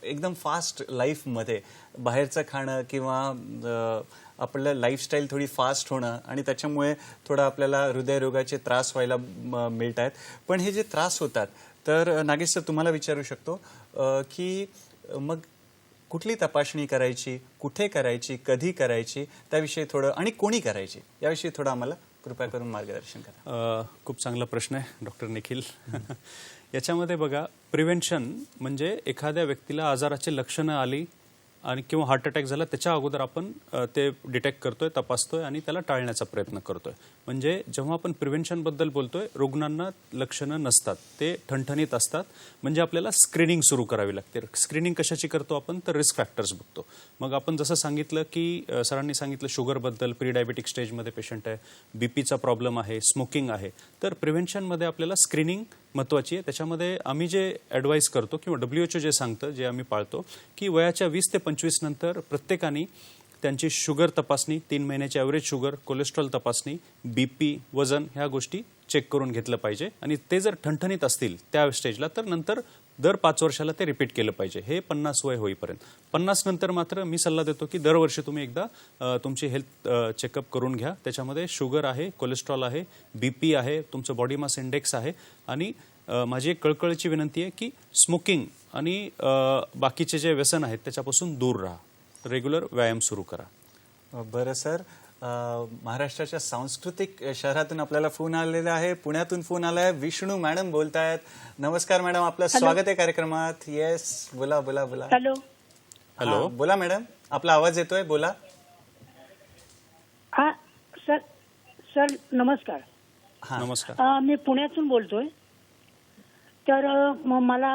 एकदम फास्ट लाईफमध्ये बाहेरचं खाणं किंवा आपलं लाईफस्टाईल थोडी फास्ट होणं आणि त्याच्यामुळे थोडं आपल्याला हृदयरोगाचे त्रास व्हायला मिळत आहेत. पण हे जे त्रास होतात, तर नागेश सर तुम्हाला विचारू शकतो की मग कुठली तपासणी करायची, कुठे करायची, कधी करायची, त्याविषयी थोडं, आणि कोणी करायची याविषयी थोडं आम्हाला कृपया करून मार्गदर्शन करा. खूप चांगला प्रश्न आहे डॉक्टर निखिल. याच्यामध्ये बघा, प्रिव्हेन्शन म्हणजे एखाद्या व्यक्तीला आजाराची लक्षणं आली आणि किंवा हार्ट अटॅक झाला त्याच्या अगोदर आपण ते डिटेक्ट करतोय, तपासतोय आणि त्याला टाळण्याचा प्रयत्न करतोय. म्हणजे जेव्हा आपण प्रिव्हेन्शनबद्दल बोलतोय, रुग्णांना लक्षणं नसतात, ते ठणठणीत असतात, म्हणजे आपल्याला स्क्रीनिंग सुरू करावी लागते. स्क्रीनिंग कशाची करतो आपण, तर रिस्क फॅक्टर्स बघतो. मग आपण जसं सांगितलं की सरांनी सांगितलं शुगरबद्दल, प्री डायबेटिक स्टेजमध्ये पेशंट आहे, बीपीचा प्रॉब्लेम आहे, स्मोकिंग आहे, तर प्रिव्हेन्शनमध्ये आपल्याला स्क्रीनिंग महत्त्वाची आहे. त्याच्यामध्ये आम्ही जे ॲडवाईस करतो किंवा WHO जे सांगतं, जे आम्ही पाळतो की वयाच्या 20 ते 25 नंतर प्रत्येकाने त्यांची शुगर तपासणी, 3 महिन्याची ॲव्हरेज शुगर, कोलेस्ट्रॉल तपासणी, BP, वजन ह्या गोष्टी चेक करून घेतलं पाहिजे. आणि ते जर ठणठणीत असतील त्या स्टेजला तर नंतर दर 5 वर्षाला ते रिपीट केलं पाहिजे, हे 50 वय होईपर्यंत. 50 नंतर मात्र मी सल्ला देतो की दरवर्षी तुम्ही एकदा तुमची हेल्थ चेकअप करून घ्या. त्याच्यामध्ये शुगर आहे, कोलेस्ट्रॉल आहे, BP आहे, तुमचं बॉडी मास इंडेक्स आहे. आणि माझी एक कळकळीची विनंती आहे की स्मोकिंग आणि बाकीचे जे व्यसन आहेत त्याच्यापासून दूर राहा. रेग्युलर व्यायाम सुरू करा. बरं सर, महाराष्ट्राच्या सांस्कृतिक शहरातून आपल्याला फोन आलेला आहे. पुण्यातून फोन आला आहे. विष्णू मॅडम बोलतायत. नमस्कार मॅडम, आपलं स्वागत आहे कार्यक्रमात. येस, बोला बोला बोला. हॅलो. हॅलो. बोला मॅडम, आपला आवाज येतोय, बोला. हा सर, सर नमस्कार. नमस्कार. मी पुण्यातून बोलतोय. तर मला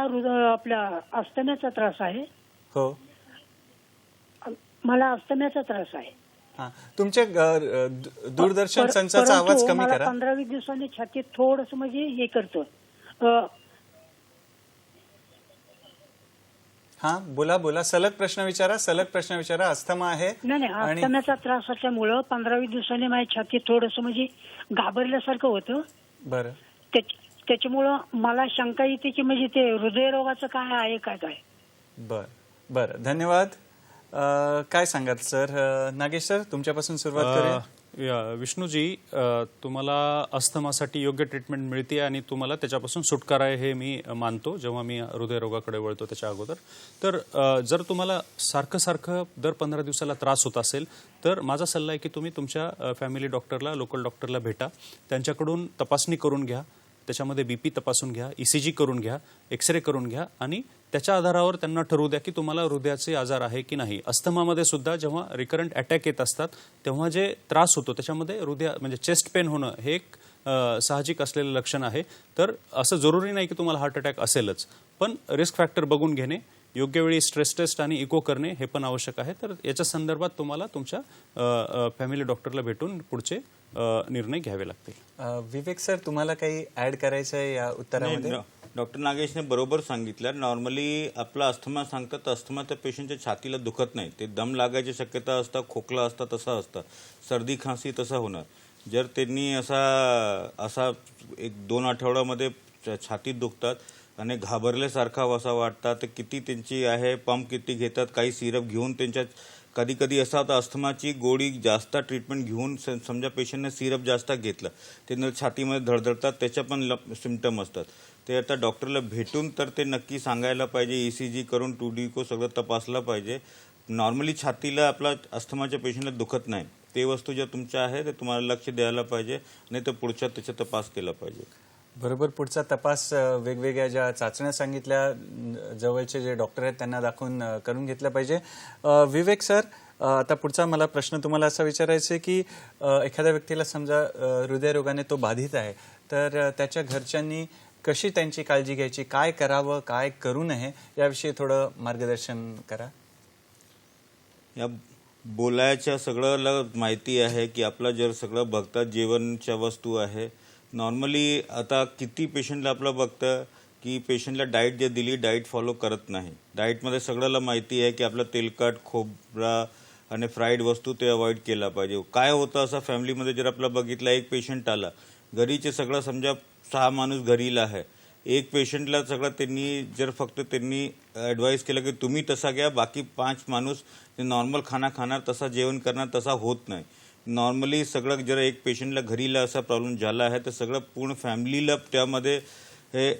आपल्या अस्थम्याचा त्रास आहे. हो, मला अस्थम्याचा त्रास आहे. हा, तुमच्या दूरदर्शन संचाचा आवाज कमी करा. 15-20 दिवसांनी छातीत थोडस म्हणजे हे करतो. हा, बोला बोला, सलग प्रश्न विचारा. अस्थमा आहे. नाही, अस्थम्याचा त्रास असल्यामुळं 15-20 दिवसांनी माझ्या छातीत थोडस म्हणजे घाबरल्यासारखं होतं. बरं. त्याच्यामुळं मला शंका येते की म्हणजे ते हृदयरोगाचं काय आहे काय. बरं, धन्यवाद. काय सांगाल सर? नागेश सर, तुमच्यापासून सुरुवात करूया. विष्णूजी, तुम्हाला अस्थमासाठी योग्य ट्रीटमेंट मिळते आणि तुम्हाला त्याच्यापासून सुटकारा आहे हे मी मानतो जेव्हा मी हृदयरोगाकडे वळतो त्याच्या अगोदर. तर जर तुम्हाला सारखं दर 15 दिवसाला त्रास होत असेल तर माझा सल्ला आहे की तुम्ही तुमच्या फॅमिली डॉक्टरला, लोकल डॉक्टरला भेटा. त्यांच्याकडून तपासणी करून घ्या. त्याच्यामध्ये BP तपासून घ्या, ECG करून घ्या, एक्सरे करून घ्या आणि त्याच्या आधारावर त्यांना ठरवू द्या की तुम्हाला हृदयाचे आजार आहे की नाही. अस्थमामध्ये सुद्धा जेव्हा रिकरंट अटॅक येत असतात तेव्हा जे त्रास होतो त्याच्यामध्ये म्हणजे चेस्ट पेन होणं हे एक साहजिक असलेलं लक्षण आहे. तर असं जरुरी नाही की तुम्हाला हार्ट अटॅक असेलच, पण रिस्क फॅक्टर बघून घेणे, योग्य वेळी स्ट्रेस टेस्ट आणि इको करणे हे पण आवश्यक आहे. तर याच्या संदर्भात तुम्हाला तुमच्या फॅमिली डॉक्टरला भेटून पुढचे निर्णय घ्यावे लागतील. विवेक सर, तुम्हाला काही ऍड करायचं आहे या उत्तरामध्ये? डॉक्टर नागेशने बरोबर सांगितलं. नॉर्मली आपला अस्थमा सांगतात तर अस्थमा त्या पेशंटच्या छातीला दुखत नाही, ते दम लागायची शक्यता असतं, खोकला असता तसा असतं, सर्दी खांसी तसा होणार. जर त्यांनी असा 1-2 आठवड्यामध्ये छातीत दुखतात आणि घाबरल्यासारखा असा वाटतात, तर किती त्यांची आहे, पंप किती घेतात, काही सिरप घेऊन त्यांच्या कधी कधी असं होतं अस्थमाची गोळी जास्त ट्रीटमेंट घेऊन समजा पेशंटने सिरप जास्त घेतलं ते छातीमध्ये धडधडतात, त्याच्या पण सिम्पटम असतात. ते आता डॉक्टरला भेटून तर ते नक्की सांगायला पाहिजे. ECG करून 2D को सगळं तपासलं पाहिजे. नॉर्मली छातीला आपला अस्थमाच्या पेशंटला दुखत नाही, ते वस्तू ज्या तुमच्या आहे ते तुम्हाला लक्ष द्यायला पाहिजे, नाही तर पुढच्या त्याचा तपास केला पाहिजे. बरोबर. पुढचा तपास वेगवेगळ्या ज्या चाचण्या सांगितल्या जवळचे जे डॉक्टर आहेत त्यांना दाखवून करून घेतल्या पाहिजे. विवेक सर, आता पुढचा मला प्रश्न तुम्हाला असा विचारायचा आहे की एखाद्या व्यक्तीला समजा हृदयरोगाने तो बाधित आहे तर त्याच्या घरच्यांनी कशी त्यांची काळजी घ्यायची, काय करावं, काय करू नये, याविषयी थोडं मार्गदर्शन करा. या बोलायच्या सगळं माहिती आहे की आपलं जर सगळं बघतात जेवणच्या वस्तू आहे. नॉर्मली आता किती पेशंटला आपलं बघतं की पेशंटला डाएट जे दिली डाएट फॉलो करत नाही. डाएटमध्ये सगळ्याला माहिती आहे की आपलं तेलकट, खोबरा आणि फ्राईड वस्तू ते अवॉइड केला पाहिजे. काय होतं असं फॅमिलीमध्ये जर आपलं बघितलं, एक पेशंट आला, घरीचे सगळं समजा 6 माणूस घरीला आहे, एक पेशंटला सगळं त्यांनी ॲडवाईस केलं की तुम्ही तसा घ्या, बाकी 5 माणूस ते नॉर्मल खाना खाणार, तसा जेवण करणार, तसा होत नाही. नॉर्मली सगळं जर एक पेशंटला घरीला असा प्रॉब्लेम झाला आहे तर सगळं पूर्ण फॅमिलीला त्यामध्ये हे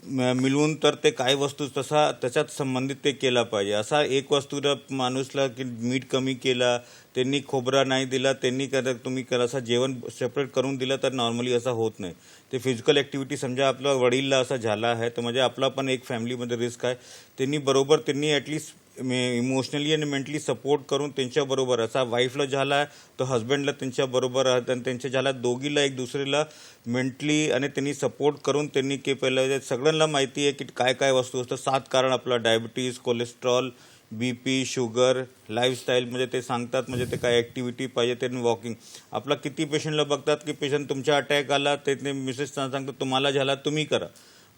मिळवून तर ते काय वस्तू तसा त्याच्यात संबंधित ते केला पाहिजे. असा एक वस्तूला माणूसला की मीठ कमी केला, त्यांनी खोबरा नाही दिला, त्यांनी तुम्ही असं जेवण सेपरेट करून दिलं तर नॉर्मली असं होत नाही. ते फिजिकल ॲक्टिव्हिटी समजा आपल्या वडीलला असा झाला आहे तर म्हणजे आपला पण एक फॅमिलीमध्ये रिस्क आहे. त्यांनी ॲटलिस्ट इमोशनली आणि मेंटली सपोर्ट करून त्यांच्याबरोबर, असा वाईफला झाला आहे तर हजबंडला त्यांच्याबरोबर आणि त्यांच्या झाला, दोघीला एक दुसरीला मेंटली आणि त्यांनी सपोर्ट करून त्यांनी के पहिलं सगळ्यांना माहिती आहे की काय काय वस्तू असतं. 7 कारण आपला diabetes, cholesterol, BP, sugar, lifestyle म्हणजे ते सांगतात, म्हणजे ते काय ॲक्टिव्हिटी पाहिजे, त्यांनी वॉकिंग. आपला किती पेशंटला बघतात की पेशंट तुमच्या अटॅक आला ते मिसेस सांगतात तुम्हाला झाला तुम्ही करा,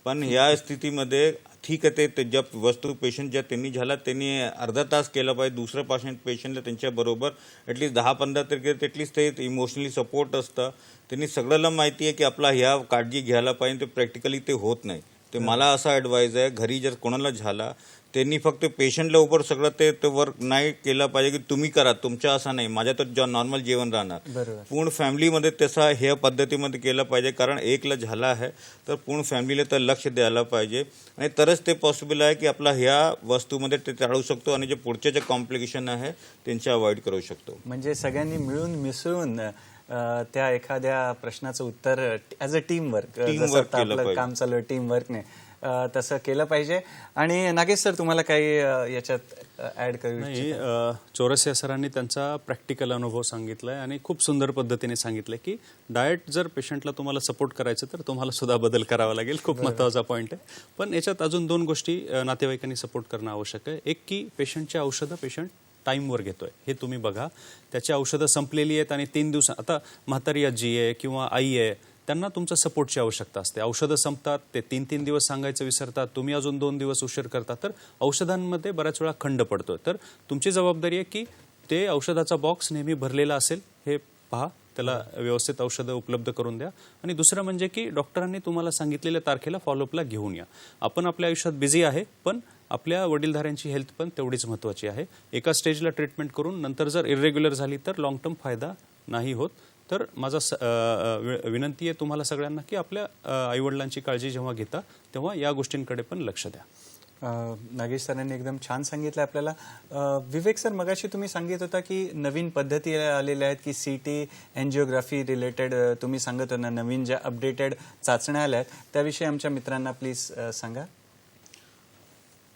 पण या स्थितीमध्ये ठीक आहे, ते ज्या वस्तू पेशंट ज्या त्यांनी झाला त्यांनी अर्धा तास केला पाहिजे. दुसऱ्या पेशंटला त्यांच्याबरोबर ॲटलिस्ट 10-15 तरी ॲटलिस्ट ते इमोशनली सपोर्ट असतं. त्यांनी सगळ्याला माहिती आहे की आपला ह्या काळजी घ्यायला पाहिजे. ते प्रॅक्टिकली ते होत नाही. ते मला असं ॲडवाईज आहे, घरी जर कोणाला झाला त्यांनी फक्त पेशंटला उपर सगळं ते वर्क नाही केलं पाहिजे की तुम्ही करा, तुमच्या असं नाही, माझ्या तर नॉर्मल जेवण राहणार. पूर्ण फॅमिलीमध्ये तसा ह्या पद्धतीमध्ये केलं पाहिजे. कारण एकला झाला आहे तर पूर्ण फॅमिलीला तर लक्ष द्यायला पाहिजे आणि तरच ते पॉसिबल आहे की आपला ह्या वस्तूमध्ये ते टाळू शकतो आणि जे पुढचे जे कॉम्प्लिकेशन आहे त्यांचे अवॉइड करू शकतो. म्हणजे सगळ्यांनी मिळून मिसळून त्या एखाद्या प्रश्नाचं उत्तर ॲज अ टीम वर्क, आपलं काम चालू आहे टीम वर्कने, तसं केलं पाहिजे. आणि नागेश सर, तुम्हाला काही याच्यात ऍड करू? नाही, चौरसिया सरांनी त्यांचा प्रॅक्टिकल अनुभव सांगितलाय आणि खूप सुंदर पद्धतीने सांगितलंय की डाएट जर पेशंटला तुम्हाला सपोर्ट करायचं तर तुम्हाला सुद्धा बदल करावा लागेल. खूप महत्त्वाचा पॉईंट आहे. पण याच्यात अजून 2 गोष्टी नातेवाईकांनी सपोर्ट करणं आवश्यक आहे. एक की पेशंटची औषधं पेशंट टाईमवर घेतोय हे तुम्ही बघा. त्याची औषधं संपलेली आहेत आणि 3 दिवस, आता म्हातारी आजी आहे किंवा आई आहे, त्यांना तुमच्या सपोर्टची आवश्यकता असते. औषधं संपतात, ते 3-3 दिवस सांगायचं विसरतात, तुम्ही अजून 2 दिवस उशीर करता, तर औषधांमध्ये बऱ्याच वेळा खंड पडतोय. तर तुमची जबाबदारी आहे की ते औषधाचा बॉक्स नेहमी भरलेला असेल हे पहा, त्याला व्यवस्थित औषधं उपलब्ध करून द्या. आणि दुसरं म्हणजे की डॉक्टरांनी तुम्हाला सांगितलेल्या तारखेला फॉलोअपला घेऊन या. आपण आपल्या आयुष्यात बिझी आहे, पण आपल्या वडीलधाऱ्यांची हेल्थ पण तेवढीच महत्त्वाची आहे. एका स्टेजला ट्रीटमेंट करून नंतर जर इरेग्युलर झाली तर लॉंग टर्म फायदा नाही होत. तर माझा विनंती आहे तुम्हाला सगळ्यांना की आपल्या आईवडिलांची काळजी जेव्हा घेता तेव्हा या गोष्टींकडे पण लक्ष द्या. नागेश सरांनी एकदम छान सांगितलं आपल्याला. विवेक सर, मगाशी तुम्ही सांगित होता की नवीन पद्धती आलेल्या आहेत की सीटी एन्जिओग्राफी रिलेटेड, तुम्ही सांगत होता नवीन ज्या अपडेटेड चाचण्या आल्या आहेत त्याविषयी आमच्या मित्रांना प्लीज सांगा.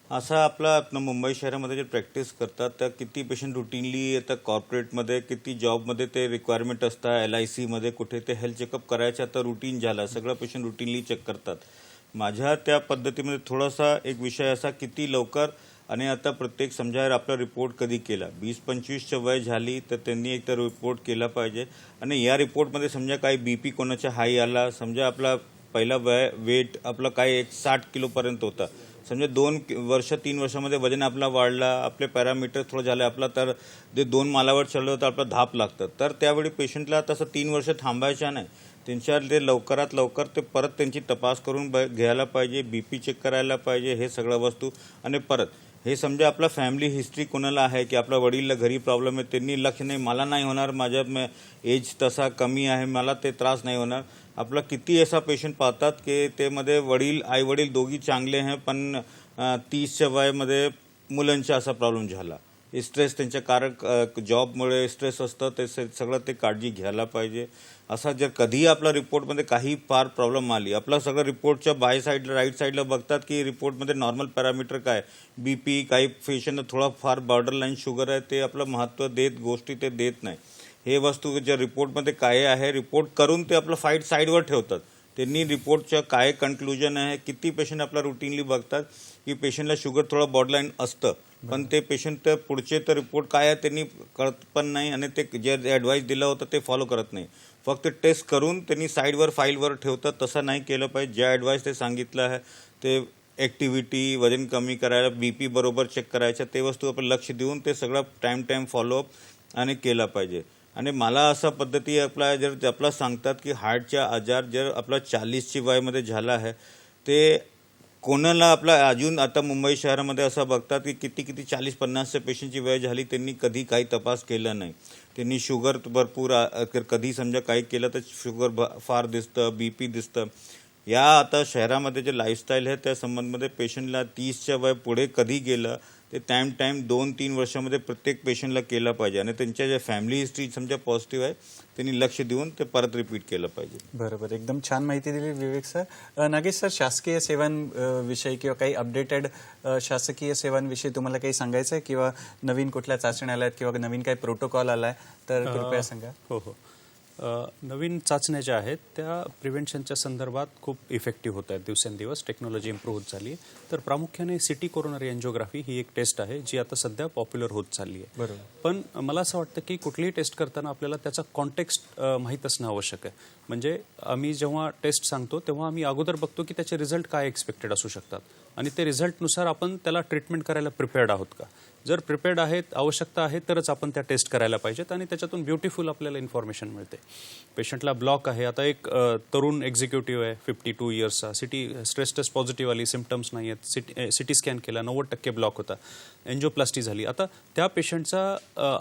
असा आपला मुंबई शहरामध्ये जे प्रॅक्टिस करतात त्या किती पेशंट रुटीनली आता कॉर्पोरेटमध्ये, किती जॉबमध्ये ते रिक्वायरमेंट असतात, LICमध्ये कुठे ते हेल्थ चेकअप करायचं आता रुटीन झाला, सगळं पेशंट रुटीनली चेक करतात. माझ्या त्या पद्धतीमध्ये थोडासा एक विषय असा किती लवकर, आणि आता प्रत्येक समजा आपला रिपोर्ट कधी केला, 20-25च्या वय झाली तर त्यांनी एक तर रिपोर्ट केला पाहिजे. आणि या रिपोर्टमध्ये समजा काही BP कोणाचा हाय आला, समजा आपला पहिला वेट आपला काय 60 किलोपर्यंत होता, समजा 2 वर्ष 3 वर्षामध्ये वजन आपला वाढला, आपले पॅरामीटर थोडं झालं आपला, तर ते 2 मालावर चढलं तर आपला धाप लागतं. तर त्यावेळी पेशंटला तसं 3 वर्ष थांबायचं नाही, त्यांच्या ते लवकरात लवकर ते परत त्यांची तपास करून घ्यायला पाहिजे, BP चेक करायला पाहिजे, हे सगळ्या वस्तू. आणि परत हे समजा आपला फॅमिली हिस्ट्री कोणाला आहे की आपल्या वडीलला घरी प्रॉब्लेम आहे, त्यांनी लक्ष नाही, मला नाही होणार, माझ्या एज तसा कमी आहे, मला ते त्रास नाही होणार. आपला किती असा पेशंट पाहतात की ते मध्ये आई वडील दोघी चांगले आहे, पण 30च्या वयामध्ये मुलांचा असा प्रॉब्लेम झाला. स्ट्रेस त्यांच्या कारण जॉबमुळे स्ट्रेस असतं, ते सगळं ते काळजी घ्यायला पाहिजे. असा जर कधी आपल्या रिपोर्टमध्ये काही फार प्रॉब्लेम आली, आपला सगळं रिपोर्टच्या बाय साईडला राईट साईडला बघतात की रिपोर्टमध्ये नॉर्मल पॅरामीटर काय, BP, काही पेशंटला थोडा फार बॉर्डरलाईन शुगर आहे, ते आपलं महत्त्व गोष्टी ते देत नाही. हे वस्तू ज्या रिपोर्टमध्ये काय आहे रिपोर्ट करून ते आपलं साईडवर ठेवतात. त्यांनी रिपोर्टच्या काय कन्क्लुजन आहे, किती पेशंट आपला रुटीनली बघतात की पेशंटला शुगर थोडा बॉर्डरलाईन असतं, पण ते पेशंट पुढचे तर रिपोर्ट काय आहे त्यांनी कळत पण नाही आणि ते जे ॲडवाईस दिलं होतं ते फॉलो करत नाही. फक्त टेस्ट करून त्यांनी साईडवर फाईलवर ठेवतात. तसं नाही केलं पाहिजे. ज्या ॲडवाईस ते सांगितलं आहे ते ॲक्टिव्हिटी, वजन कमी करायला, BP बरोबर चेक करायचं, ते वस्तू आपण लक्ष देऊन ते सगळं टाईम फॉलोअप आणि केला पाहिजे. आणि मला असा पद्धती जर आपला सांगतात की हार्टचा आजार जर आपला 40ची वयामध्ये झाला आहे, ते कोणाला आपला अजून आता मुंबई शहरामध्ये असं बघतात की किती 40-50च्या पेशंटची वय झाली, त्यांनी कधी काही तपास केला नाही. त्यांनी शुगर भरपूर, कधी समजा काही केलं तर शुगर फार दिसतं, BP दिसतं. या आता शहरामध्ये जे लाईफस्टाईल आहे त्या संबंधमध्ये पेशंटला 30च्या वय पुढे कधी गेलं ते टाईम 2-3 वर्षामध्ये प्रत्येक पेशंटला केलं पाहिजे. आणि त्यांच्या ज्या फॅमिली हिस्ट्री समजा पॉझिटिव्ह आहे त्यांनी लक्ष देऊन ते परत रिपीट केलं पाहिजे. बरोबर, एकदम छान माहिती दिली विवेक सर. नागेश सर, शासकीय सेवांविषयी किंवा काही अपडेटेड शासकीय सेवांविषयी तुम्हाला काही सांगायचं आहे किंवा नवीन कुठल्या चाचण्या आल्या आहेत किंवा नवीन काही प्रोटोकॉल आलाय तर कृपया सांगा. हो. नवीन चाचण्या ज्या आहेत त्या प्रिव्हेंशनच्या संदर्भात खूप इफेक्टिव्ह होत आहेत. दिवसेंदिवस टेक्नॉलॉजी इम्प्रूव्ह होत चालली आहे. तर प्रामुख्याने सिटी कोरोनरी एन्जिओग्राफी ही एक टेस्ट आहे जी आता सध्या पॉप्युलर होत चालली आहे. बरोबर. पण मला असं वाटतं की कुठलीही टेस्ट करताना आपल्याला त्याचा कॉन्टेक्स्ट माहीत असणं आवश्यक आहे. म्हणजे आम्ही जेव्हा टेस्ट सांगतो तेव्हा आम्ही अगोदर बघतो की त्याचे रिझल्ट काय एक्सपेक्टेड असू शकतात आणि ते रिझल्टनुसार आपण त्याला ट्रीटमेंट करायला प्रिपेअर्ड आहोत का. जर प्रिपेअर्ड आहेत, आवश्यकता आहे, तरच आपण त्या टेस्ट करायला पाहिजेत आणि त्याच्यातून ब्युटिफुल आपल्याला इन्फॉर्मेशन मिळते. पेशंटला ब्लॉक आहे, आता एक तरुण एक्झिक्युटिव्ह आहे 52 इयर्सचा, स्ट्रेस टेस्ट पॉझिटिव्ह आली, सिम्पटम्स नाही आहेत, सिटी स्कॅन केला, 90% ब्लॉक होता, एन्जिओप्लास्टी झाली. आता त्या पेशंटचा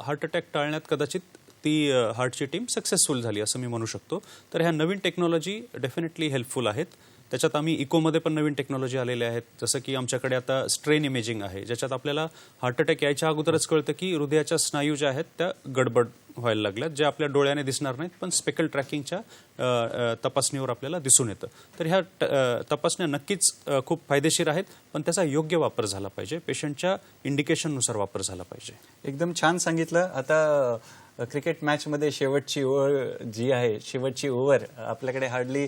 हार्ट अटॅक टाळण्यात कदाचित ती हार्टची टीम सक्सेसफुल झाली असं मी म्हणू शकतो. तर ह्या नवीन टेक्नॉलॉजी डेफिनेटली हेल्पफुल आहेत. त्याच्यात आम्ही इकोमध्ये पण नवीन टेक्नॉलॉजी आलेल्या आहेत, जसं की आमच्याकडे आता स्ट्रेन इमेजिंग आहे, ज्याच्यात आपल्याला हार्ट अटॅक यायच्या अगोदरच कळतं की हृदयाच्या स्नायू ज्या आहेत त्या गडबड व्हायला लागल्यात, जे आपल्या डोळ्याने दिसणार नाहीत पण स्पेकल ट्रॅकिंगच्या तपासणीवर आपल्याला दिसून येतं. तर ह्या तपासण्या नक्कीच खूप फायदेशीर आहेत, पण त्याचा योग्य वापर झाला पाहिजे, पेशंटच्या इंडिकेशननुसार वापर झाला पाहिजे. एकदम छान सांगितलं. आता क्रिकेट मॅचमध्ये शेवटची ओव्हर आपल्याकडे हार्डली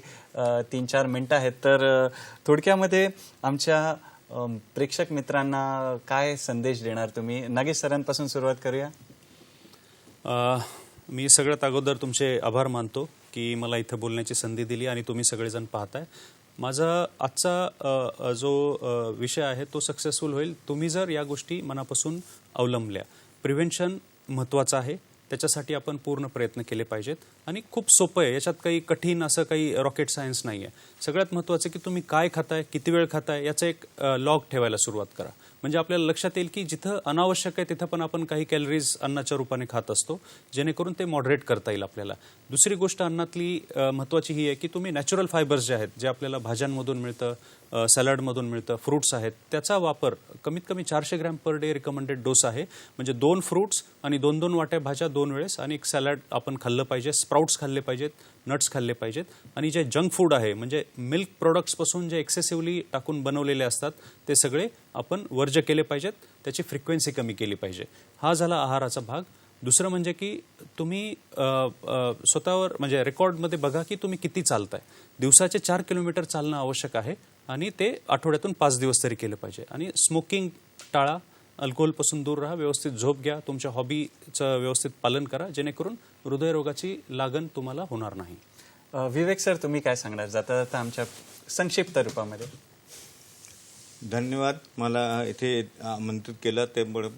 3-4 मिनिटं आहेत. तर थोडक्यामध्ये आमच्या प्रेक्षक मित्रांना काय संदेश देणार तुम्ही? नागेश सरांपासून सुरुवात करूया. मी सगळ्यात अगोदर तुमचे आभार मानतो की मला इथं बोलण्याची संधी दिली आणि तुम्ही सगळेजण पाहताय. माझा आजचा जो विषय आहे तो सक्सेसफुल होईल तुम्ही जर या गोष्टी मनापासून अवलंबल्या. प्रिव्हेन्शन महत्त्वाचं आहे, त्याच्यासाठी आपण पूर्ण प्रयत्न केले पाहिजेत आणि खूप सोपं आहे, याच्यात काही कठीण असं काही रॉकेट सायन्स नाही आहे. सगळ्यात महत्त्वाचं की तुम्ही काय खाताय, किती वेळ खाताय याचा एक लॉग ठेवायला सुरुवात करा. म्हणजे आपल्याला लक्षात येईल की जिथं अनावश्यक आहे तिथं पण आपण काही कॅलरीज अन्नाच्या रूपाने खात असतो, जेणेकरून ते मॉडरेट करता येईल आपल्याला. दुसरी गोष्ट अन्नातली महत्त्वाची ही आहे की तुम्ही नॅचरल फायबर्स जे आहेत, जे आपल्याला भाज्यांमधून मिळतं, सॅलडमधून मिळतं, फ्रूट्स आहेत, त्याचा वापर कमीत कमी 400 gram per day recommended dose आहे. म्हणजे 2 फ्रूट्स आणि 2-2 वाट्या भाज्या 2 वेळेस आणि एक सॅलड आपण खाल्लं पाहिजे, स्प्राउट्स खाल्ले पाहिजेत, नट्स खाल्ले पाहिजेत. आणि जे जंक फूड आहे म्हणजे मिल्क प्रोडक्ट्सपासून जे एक्सेसिव्हली टाकून बनवलेले असतात ते सगळे आपण वर्ज्य केले पाहिजेत, त्याची फ्रिक्वेन्सी कमी केली पाहिजे. हा झाला आहाराचा भाग. दुसरं म्हणजे की तुम्ही स्वतःवर म्हणजे रेकॉर्डमध्ये बघा की तुम्ही किती चालताय. दिवसाचे 4 किलोमीटर चालणं आवश्यक आहे आणि ते आठवड्यातून 5 दिवस तरी केलं पाहिजे. आणि स्मोकिंग टाळा, अल्कोहोलपासून दूर राहा, व्यवस्थित झोप घ्या, तुमच्या हॉबीचं व्यवस्थित पालन करा, जेणेकरून हृदयरोगाची लागण तुम्हाला होणार नाही. विवेक सर, तुम्ही काय सांगणार जाता जाता आमच्या संक्षिप्त रूपामध्ये? धन्यवाद मला इथे आमंत्रित केलं त्यामुळे.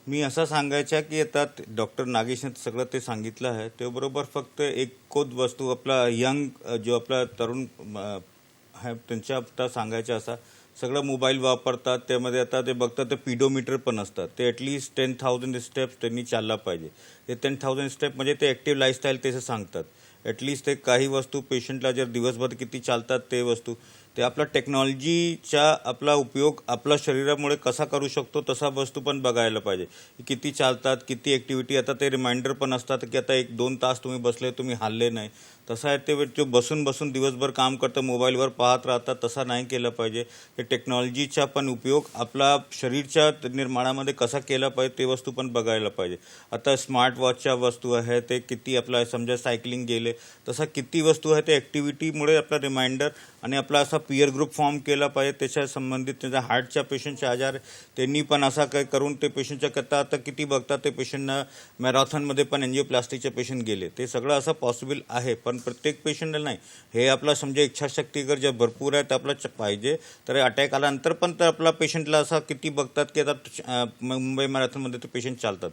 मी असं सांगायचं की आता डॉक्टर नागेशने सगळं ते सांगितलं आहे, त्याबरोबर फक्त एकच वस्तू आपला यंग जो आपला तरुण आहे त्यांच्या आता सांगायचं असा, सगळं मोबाईल वापरतात, त्यामध्ये आता ते बघतात ते पिडोमीटर पण असतात, ते ॲटलिस्ट 10,000 स्टेप्स त्यांनी चालला पाहिजे. ते 10,000 स्टेप म्हणजे ते ॲक्टिव्ह लाईफस्टाईल त्याचं सांगतात. ॲटलिस्ट ते काही वस्तू पेशंटला जर दिवसभर किती चालतात ते वस्तू, ते आपला टेक्नॉलॉजीचा आपला उपयोग आपल्या शरीरामुळे कसा करू शकतो तसा वस्तू पण बघायला पाहिजे. किती चालतात, किती ॲक्टिव्हिटी. आता ते रिमाइंडर पण असतात की आता 1-2 तास तुम्ही बसले, तुम्ही हलले नाही. तसं आहे ते जो बसून दिवसभर काम करतं, मोबाईलवर पाहत राहतात, तसा नाही केलं पाहिजे. ते टेक्नॉलॉजीचा पण उपयोग आपला शरीरच्या निर्माणामध्ये कसा केला पाहिजे ते वस्तू पण बघायला पाहिजे. आता स्मार्ट वॉचच्या वस्तू आहे, ते किती आपला समजा सायकलिंग गेले तसा किती वस्तू आहे, ते ॲक्टिव्हिटीमुळे आपला रिमाइंडर आणि आपला असा पियर ग्रुप फॉर्म केला पाहिजे. त्याच्या संबंधित त्याच्या हार्टच्या पेशंटचे आजार त्यांनी पण असा काही करून ते पेशंटच्या करता आता किती बघतात ते पेशंटना मॅरेथॉनमध्ये पण एन्जिओप्लास्टीचे पेशंट गेले. ते सगळं असं पॉसिबल आहे, पण प्रत्येक पेशंटला नाही. हे आपला समजा इच्छाशक्ती जर ज्या भरपूर आहे तर आपला पाहिजे. तर अटॅक आल्यानंतर पण तर आपला पेशंटला असा किती बघतात की आता मुंबई मॅरेथॉनमध्ये ते पेशंट चालतात.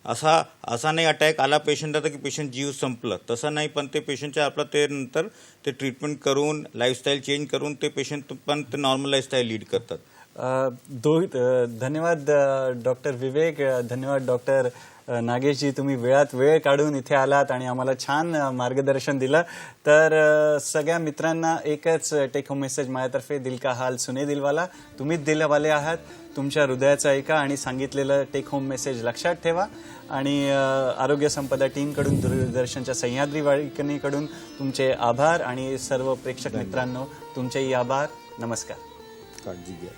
असा नाही अटॅक आला पेशंट आता की पेशंट जीव संपलं, तसं नाही. पण ते पेशंटच्या आपला ते नंतर ते ट्रीटमेंट करून लाईफस्टाईल चेंज करून ते पेशंट पण ते नॉर्मल लाईफस्टाईल लीड करतात. धन्यवाद डॉक्टर विवेक, धन्यवाद डॉक्टर नागेशजी, तुम्ही वेळात वेळ काढून इथे आलात आणि आम्हाला छान मार्गदर्शन दिलं. तर सगळ्या मित्रांना एकच टेक होम मेसेज माझ्यातर्फे, दिल का हाल सुने दिलवाला. तुम्हीच दिलवाले आहात. तुमच्या हृदयाचं ऐका आणि सांगितलेलं टेक होम मेसेज लक्षात ठेवा. आणि आरोग्य संपदा टीमकडून, दूरदर्शनच्या सह्याद्री वाहिनीकडून तुमचे आभार आणि सर्व प्रेक्षक मित्रांनो तुमचेही आभार. नमस्कार. काळजी घ्या.